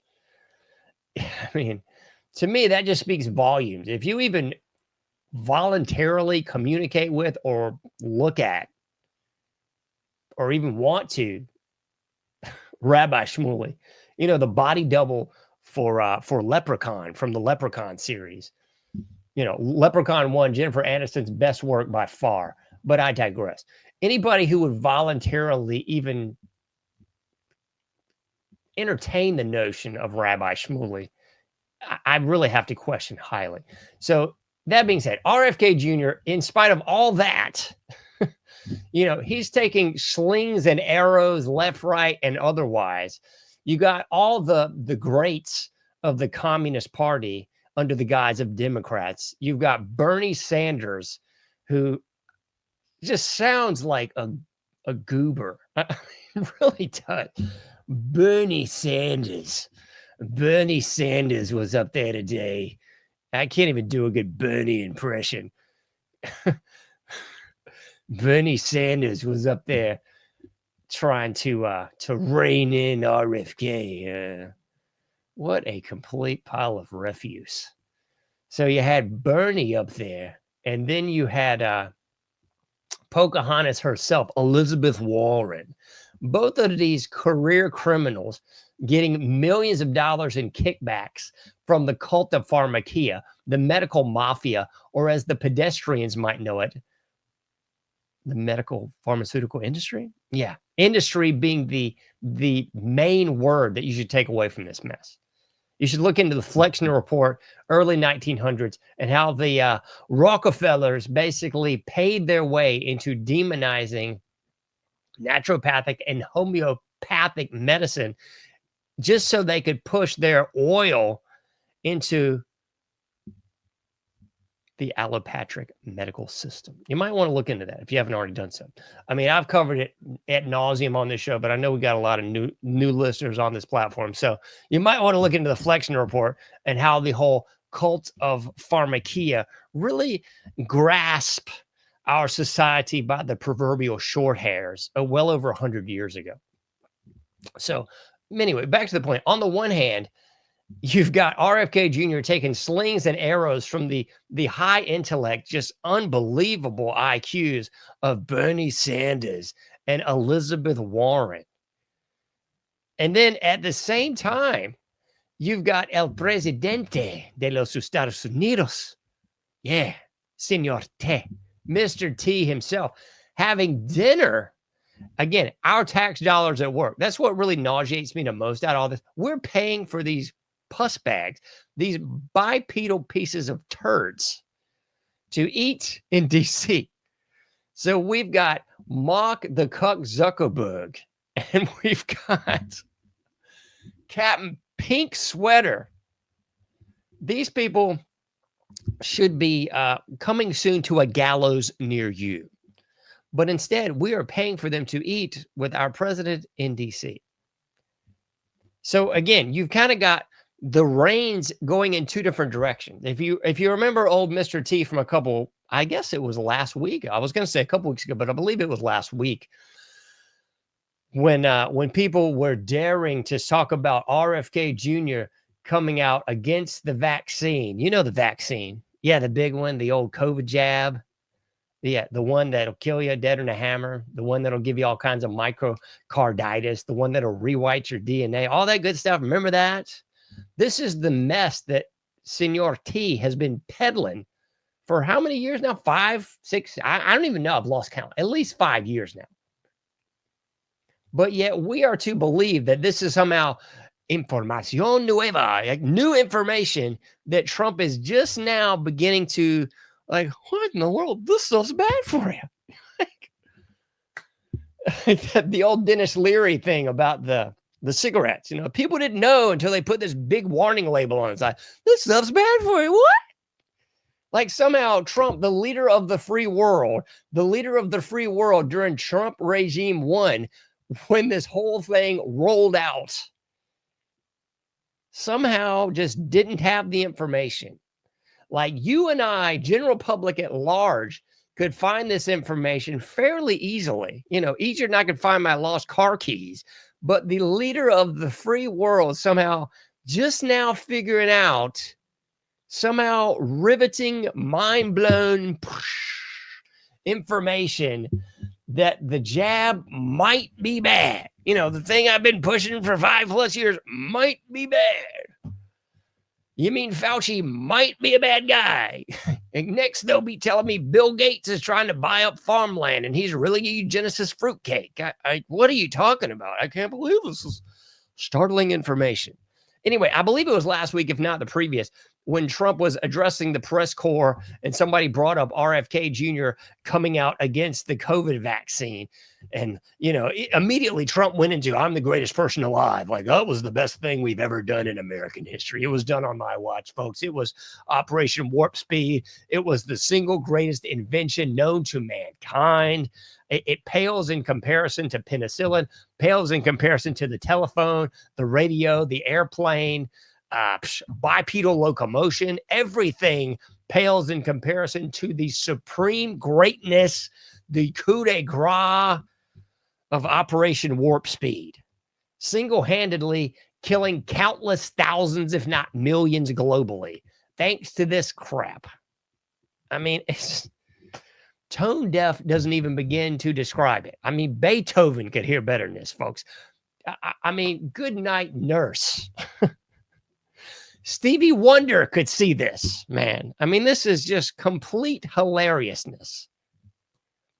E: I mean, to me, that just speaks volumes. If you even voluntarily communicate with or look at or even want to Rabbi Shmuley, you know, the body double for Leprechaun from the Leprechaun series. You know, Leprechaun 1, Jennifer Aniston's best work by far, but I digress. Anybody who would voluntarily even entertain the notion of Rabbi Shmuley, I really have to question highly. So that being said, RFK Jr., in spite of all that, you know, he's taking slings and arrows left, right, and otherwise. You got all the greats of the Communist Party under the guise of Democrats. You've got Bernie Sanders, who just sounds like a goober. It really does. Bernie Sanders. Bernie Sanders was up there today. I can't even do a good Bernie impression. Bernie Sanders was up there trying to rein in RFK. What a complete pile of refuse. So you had Bernie up there, and then you had Pocahontas herself, Elizabeth Warren. Both of these career criminals getting millions of dollars in kickbacks from the cult of pharmakia, the medical mafia, or as the pedestrians might know it, the medical pharmaceutical industry. Yeah. Industry being the main word that you should take away from this mess. You should look into the Flexner report, early 1900s, and how the Rockefellers basically paid their way into demonizing naturopathic and homeopathic medicine just so they could push their oil into the allopathic medical system. You might want to look into that if you haven't already done so. I mean, I've covered it ad nauseum on this show, but I know we got a lot of new listeners on this platform. So you might want to look into the Flexion Report and how the whole cult of pharmakia really grasp our society by the proverbial short hairs well over 100 years ago. So anyway, back to the point. On the one hand, you've got RFK Jr. taking slings and arrows from the high intellect, just unbelievable IQs of Bernie Sanders and Elizabeth Warren. And then at the same time, you've got El Presidente de los Estados Unidos. Yeah, Señor T, Mr. T himself, having dinner. Again, our tax dollars at work. That's what really nauseates me the most out of all this. We're paying for these pus bags, these bipedal pieces of turds to eat in DC. So we've got Mark the Cuck Zuckerberg, and we've got Captain Pink Sweater. These people should be coming soon to a gallows near you. But instead, we are paying for them to eat with our president in DC. So again, you've kind of got the reins going in two different directions. If you remember old Mr. T from I guess it was last week. I was going to say a couple weeks ago, but I believe it was last week when people were daring to talk about RFK Jr. coming out against the vaccine. You know the vaccine. Yeah, the big one, the old COVID jab. Yeah, the one that'll kill you dead in a hammer, the one that'll give you all kinds of myocarditis, the one that'll rewrite your DNA, all that good stuff. Remember that? This is the mess that Senor T has been peddling for how many years now? 5, 6? I don't even know. I've lost count. At least 5 years now. But yet we are to believe that this is somehow información nueva, like new information that Trump is just now beginning to like, what in the world? This stuff's bad for you. The old Dennis Leary thing about the cigarettes. You know, people didn't know until they put this big warning label on it. It's like, this stuff's bad for you. What? Like somehow Trump, the leader of the free world during Trump regime 1, when this whole thing rolled out, somehow just didn't have the information. Like you and I, general public at large, could find this information fairly easily. You know, easier than I could find my lost car keys. But the leader of the free world somehow just now figuring out, somehow riveting, mind-blown information that the jab might be bad. You know, the thing I've been pushing for 5+ years might be bad. You mean Fauci might be a bad guy? And next they'll be telling me Bill Gates is trying to buy up farmland and he's really a eugenicist fruitcake. What are you talking about? I can't believe this is startling information. Anyway, I believe it was last week, if not the previous, when Trump was addressing the press corps and somebody brought up RFK Jr. coming out against the COVID vaccine. And, you know, immediately Trump went into, I'm the greatest person alive. Like, that was the best thing we've ever done in American history. It was done on my watch, folks. It was Operation Warp Speed. It was the single greatest invention known to mankind. It pales in comparison to penicillin, pales in comparison to the telephone, the radio, the airplane, bipedal locomotion. Everything pales in comparison to the supreme greatness, the coup de grace of Operation Warp Speed. Single-handedly killing countless thousands, if not millions globally, thanks to this crap. I mean, it's tone deaf doesn't even begin to describe it. I mean, Beethoven could hear better than this, folks. I mean, good night, nurse. Stevie Wonder could see this, man. I mean, this is just complete hilariousness.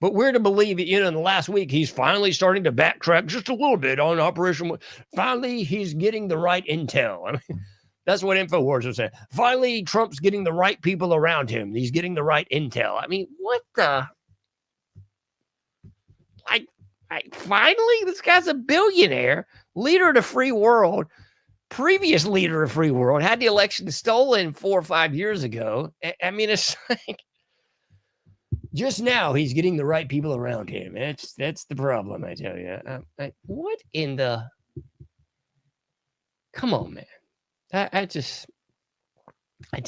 E: But we're to believe that, you know, in the last week, he's finally starting to backtrack just a little bit on Operation. Finally, he's getting the right intel. I mean, that's what InfoWars was saying. Finally, Trump's getting the right people around him. He's getting the right intel. I mean, what the? Like finally, this guy's a billionaire, leader of the free world, previous leader of free world had the election stolen 4 or 5 years ago. I mean, it's like just now he's getting the right people around him. That's the problem, I tell you. What in the? Come on, man. It just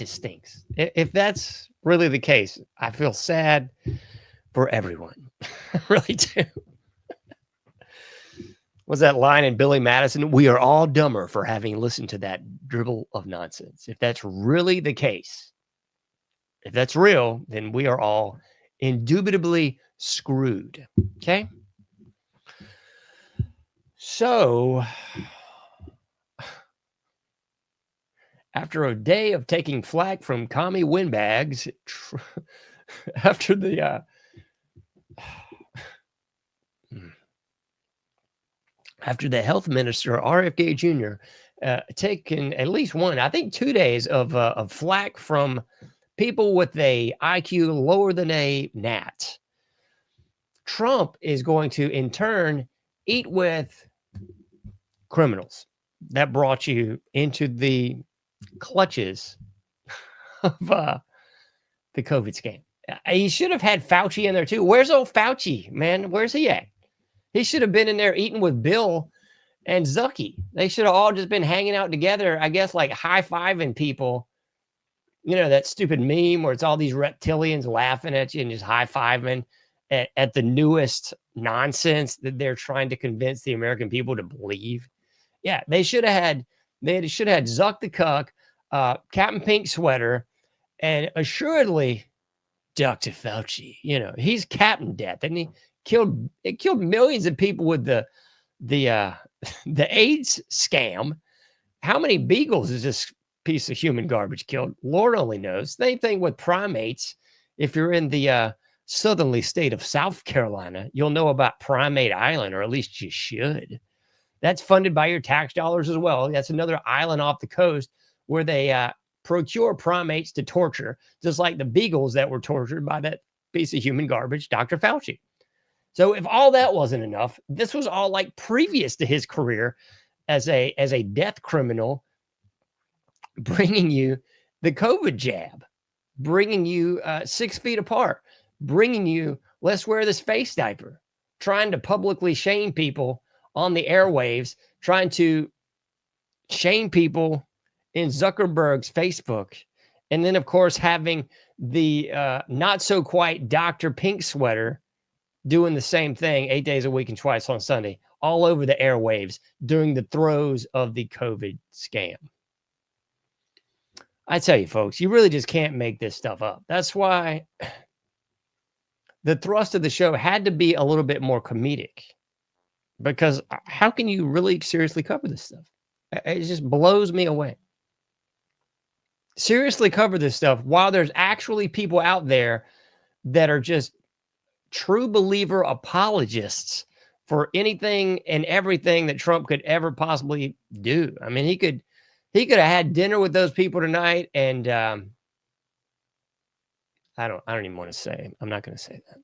E: stinks. If that's really the case, I feel sad for everyone. I really do. Was that line in Billy Madison? We are all dumber for having listened to that dribble of nonsense. If that's really the case, if that's real, then we are all indubitably screwed. Okay? So, after a day of taking flack from commie windbags, after the health minister, RFK Jr., taken at least one, I think 2 days of flack from people with a IQ lower than a gnat, Trump is going to, in turn, eat with criminals that brought you into the clutches of the COVID scam. He should have had Fauci in there too. Where's old Fauci, man? Where's he at? He should have been in there eating with Bill and Zucky. They should have all just been hanging out together, I guess, like high-fiving people. You know, that stupid meme where it's all these reptilians laughing at you and just high-fiving at the newest nonsense that they're trying to convince the American people to believe. Yeah, they should have had Zuck the Cuck, Captain Pink Sweater, and assuredly Dr. Fauci. You know, he's Captain Death, and he killed millions of people with the AIDS scam. How many beagles is this piece of human garbage killed? Lord only knows. Same thing with primates. If you're in the southerly state of South Carolina, you'll know about Primate Island, or at least you should. That's funded by your tax dollars as well. That's another island off the coast where they procure primates to torture, just like the beagles that were tortured by that piece of human garbage, Dr. Fauci. So if all that wasn't enough, this was all like previous to his career as a death criminal, bringing you the COVID jab, bringing you 6 feet apart, bringing you, let's wear this face diaper, trying to publicly shame people on the airwaves, trying to shame people in Zuckerberg's Facebook. And then, of course, having the not so quite Dr. Pink Sweater doing the same thing 8 days a week and twice on Sunday, all over the airwaves during the throes of the COVID scam. I tell you, folks, you really just can't make this stuff up. That's why the thrust of the show had to be a little bit more comedic, because how can you really seriously cover this stuff? It just blows me away. Seriously cover this stuff while there's actually people out there that are just true believer apologists for anything and everything that Trump could ever possibly do. I mean, he could have had dinner with those people tonight, and I don't even want to say. I'm not going to say that.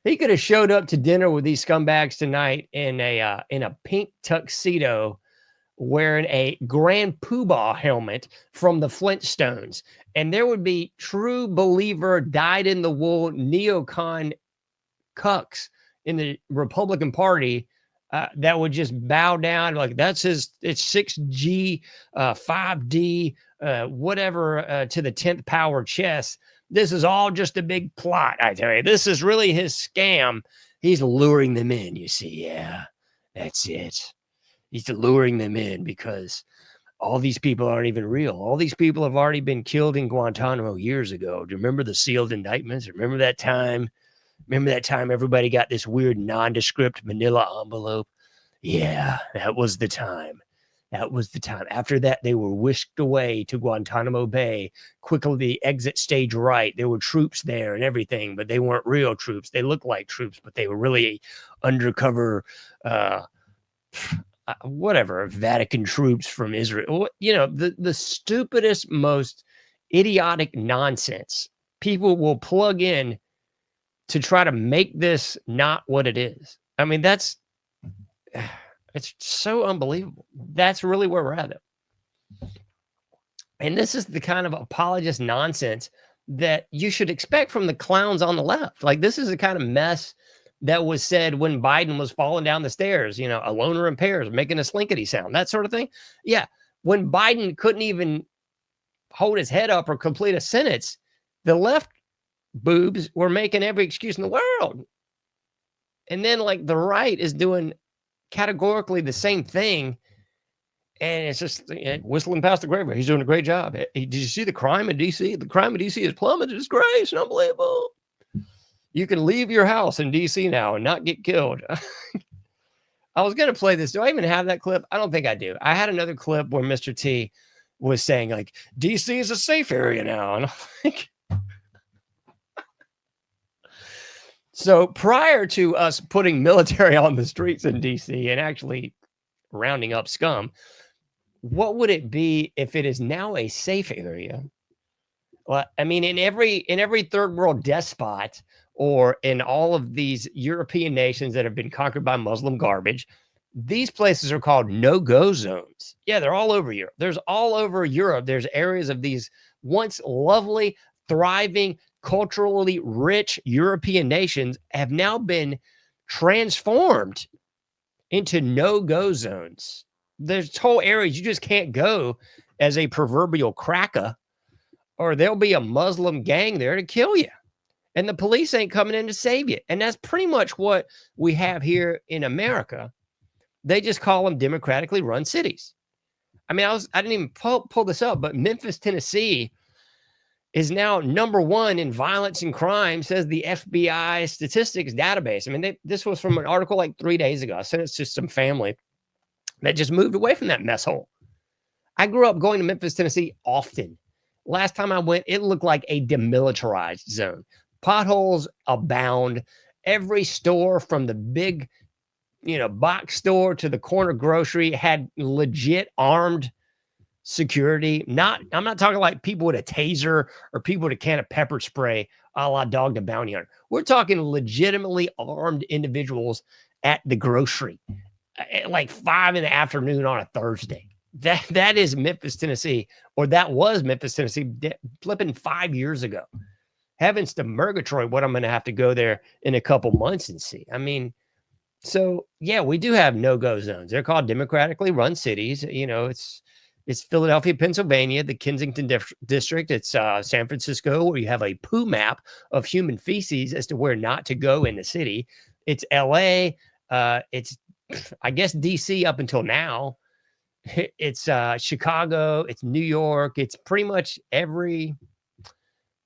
E: He could have showed up to dinner with these scumbags tonight in a pink tuxedo, wearing a Grand Poobah helmet from the Flintstones, and there would be true believer, dyed-in-the-wool neocon cucks in the Republican Party that would just bow down like it's 6G, 5D, whatever to the 10th power chess. This is all just a big plot, I tell you. This is really his scam. He's luring them in, you see. Yeah, that's it. He's luring them in because all these people aren't even real. All these people have already been killed in Guantanamo years ago. Do you remember the sealed indictments? Remember that time? Remember that time everybody got this weird nondescript manila envelope? Yeah, that was the time. That was the time. After that, they were whisked away to Guantanamo Bay. Quickly exit stage right. There were troops there and everything, but they weren't real troops. They looked like troops, but they were really undercover, whatever, Vatican troops from Israel. You know, the stupidest, most idiotic nonsense people will plug in to try to make this not what it is. I mean, It's so unbelievable. That's really where we're at. And this is the kind of apologist nonsense that you should expect from the clowns on the left. Like, this is the kind of mess that was said when Biden was falling down the stairs, you know, a loner in pairs, making a slinkety sound, that sort of thing. Yeah. When Biden couldn't even hold his head up or complete a sentence, the left boobs were making every excuse in the world. And then, like, the right is doing categorically the same thing. And it's just whistling past the graveyard. He's doing a great job. Did you see the crime in D.C.? The crime in D.C. has plummeted. It's great. It's unbelievable. You can leave your house in D.C. now and not get killed. I was going to play this. Do I even have that clip? I don't think I do. I had another clip where Mr. T was saying, like, D.C. is a safe area now. And I'm like, so prior to us putting military on the streets in D.C. and actually rounding up scum, what would it be if it is now a safe area? Well, I mean, in every third world despot, or in all of these European nations that have been conquered by Muslim garbage, these places are called no-go zones. Yeah, they're all over Europe. There's all over Europe. There's areas of these once lovely, thriving, culturally rich European nations have now been transformed into no-go zones. There's whole areas you just can't go as a proverbial cracker, or there'll be a Muslim gang there to kill you. And the police ain't coming in to save you. And that's pretty much what we have here in America. They just call them democratically run cities. I mean, I didn't even pull this up, but Memphis, Tennessee is now number one in violence and crime, says the FBI statistics database. I mean, this was from an article like 3 days ago. I sent it to some family that just moved away from that mess hole. I grew up going to Memphis, Tennessee often. Last time I went, it looked like a demilitarized zone. Potholes abound. Every store, from the big, box store to the corner grocery, had legit armed security. I'm not talking like people with a taser or people with a can of pepper spray, a la Dog the Bounty Hunter. We're talking legitimately armed individuals at the grocery at like 5 p.m. on a Thursday. That is Memphis, Tennessee, or that was Memphis, Tennessee, flipping 5 years ago. Heavens to Murgatroyd, what I'm going to have to go there in a couple months and see. I mean, so yeah, we do have no-go zones. They're called democratically run cities. It's Philadelphia, Pennsylvania, the Kensington district. It's San Francisco, where you have a poo map of human feces as to where not to go in the city. It's L.A. It's, I guess, D.C. up until now. It's Chicago. It's New York. It's pretty much every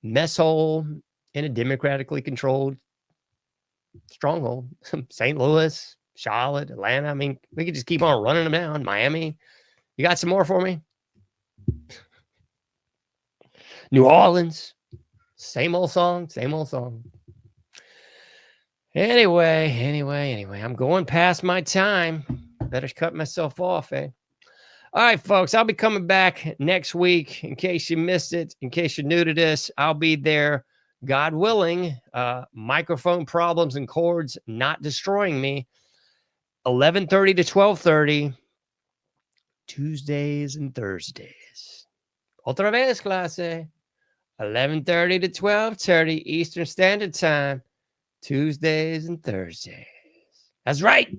E: mess hole in a democratically controlled stronghold. St. Louis, Charlotte, Atlanta. I mean, we could just keep on running them down. Miami. You got some more for me? New Orleans. Same old song, same old song. Anyway, I'm going past my time. Better cut myself off, eh? All right, folks, I'll be coming back next week. In case you missed it, in case you're new to this, I'll be there, God willing. Microphone problems and cords not destroying me. 11:30 to 12:30, Tuesdays and Thursdays. Otra vez, clase. 11:30 to 12:30 Eastern Standard Time, Tuesdays and Thursdays. That's right.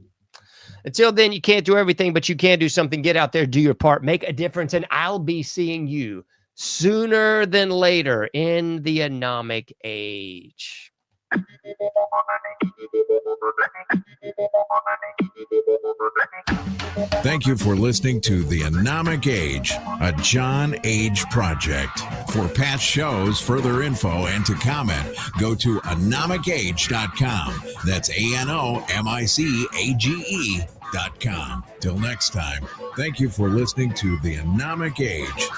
E: Until then, you can't do everything, but you can do something. Get out there, do your part, make a difference, and I'll be seeing you sooner than later in the anomic age.
F: Thank you for listening to The Anomic Age, a John Age project. For past shows, further info, and to comment, go to anomicage.com. That's ANOMICAGE.com. Till next time, thank you for listening to The Anomic Age.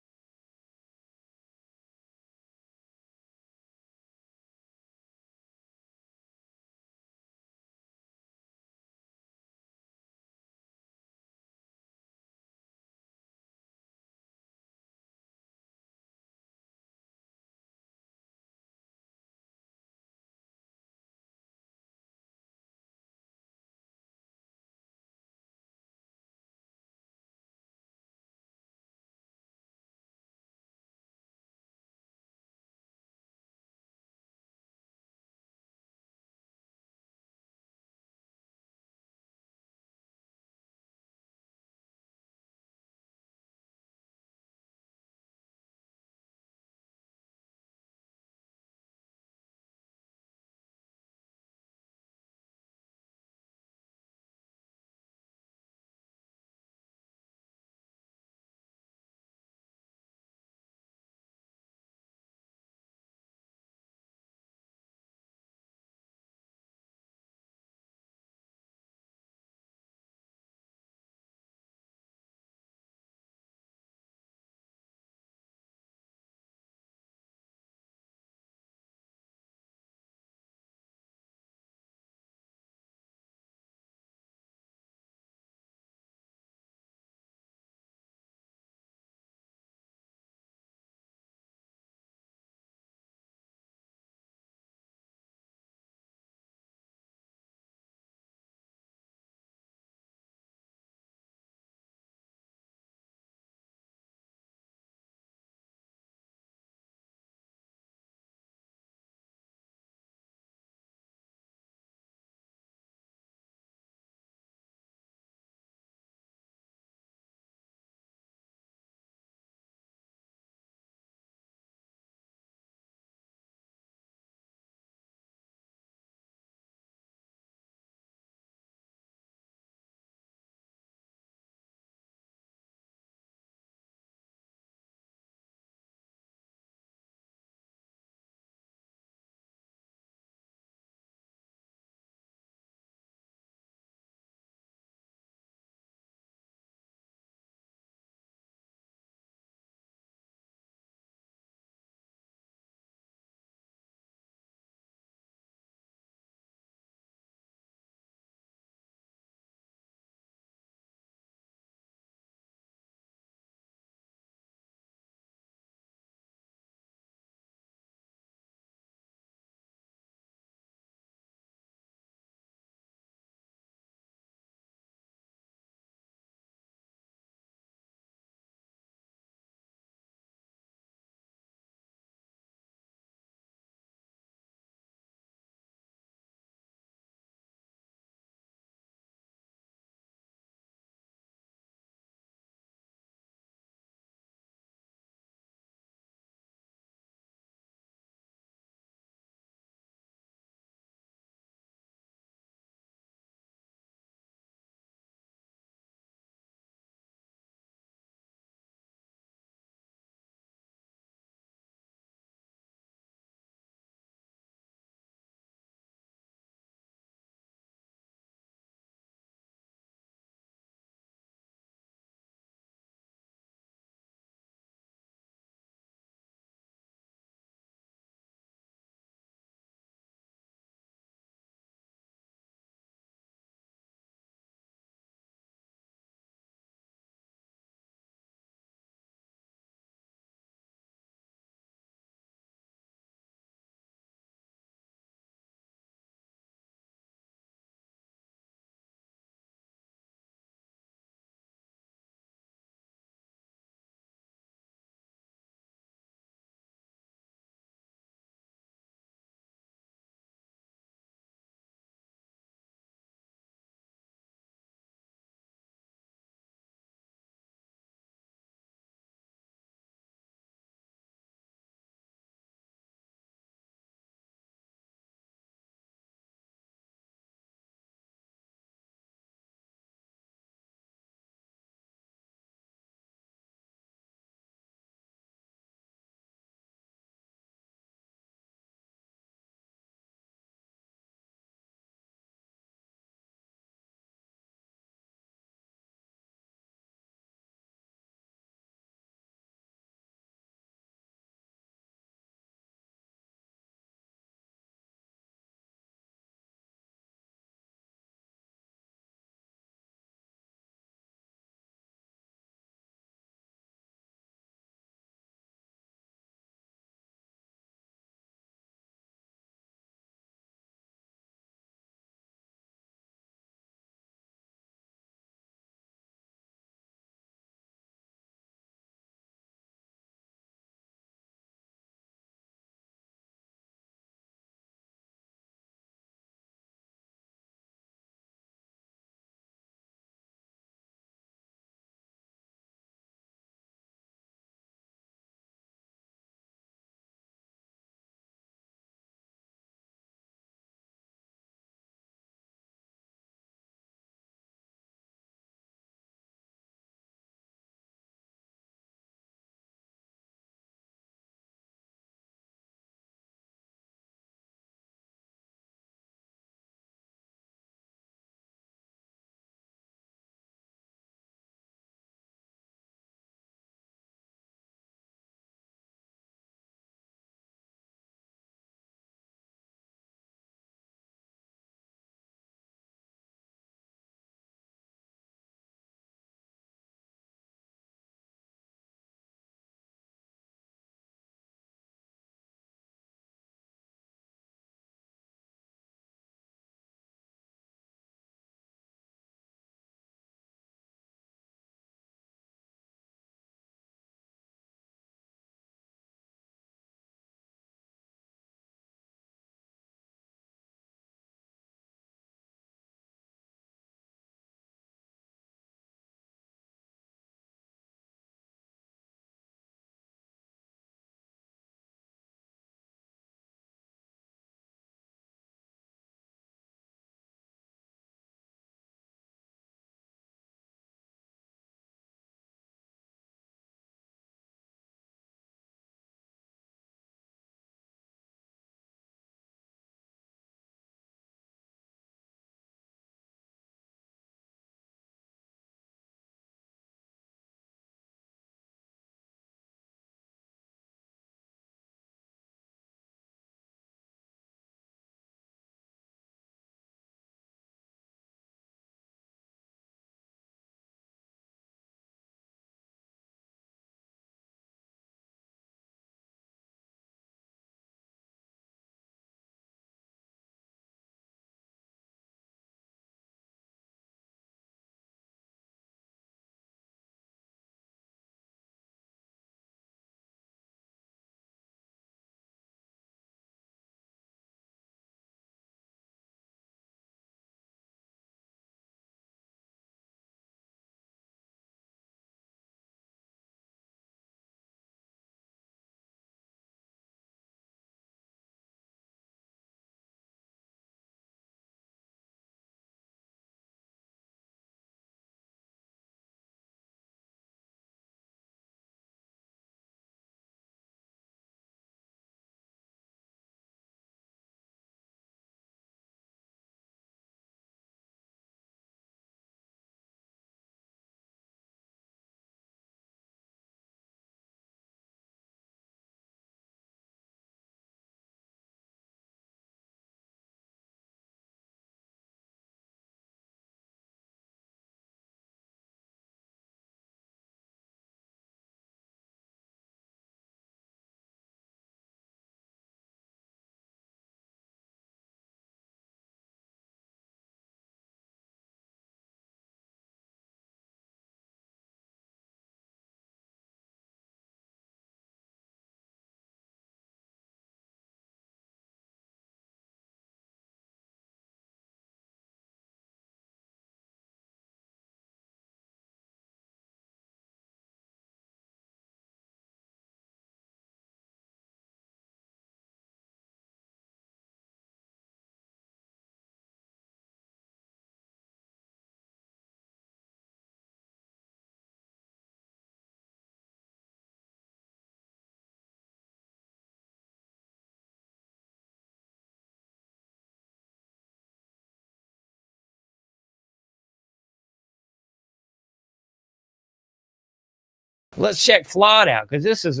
E: Let's check Florida out, because this is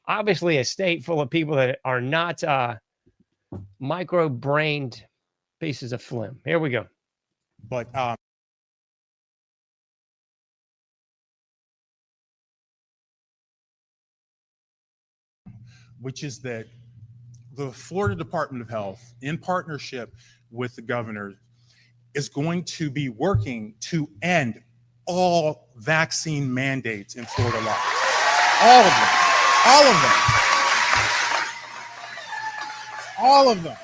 E: obviously a state full of people that are not micro-brained pieces of phlegm. Here we go.
M: But which is that the Florida Department of Health, in partnership with the governor, is going to be working to end all vaccine mandates in Florida law. All of them. All of them. All of them.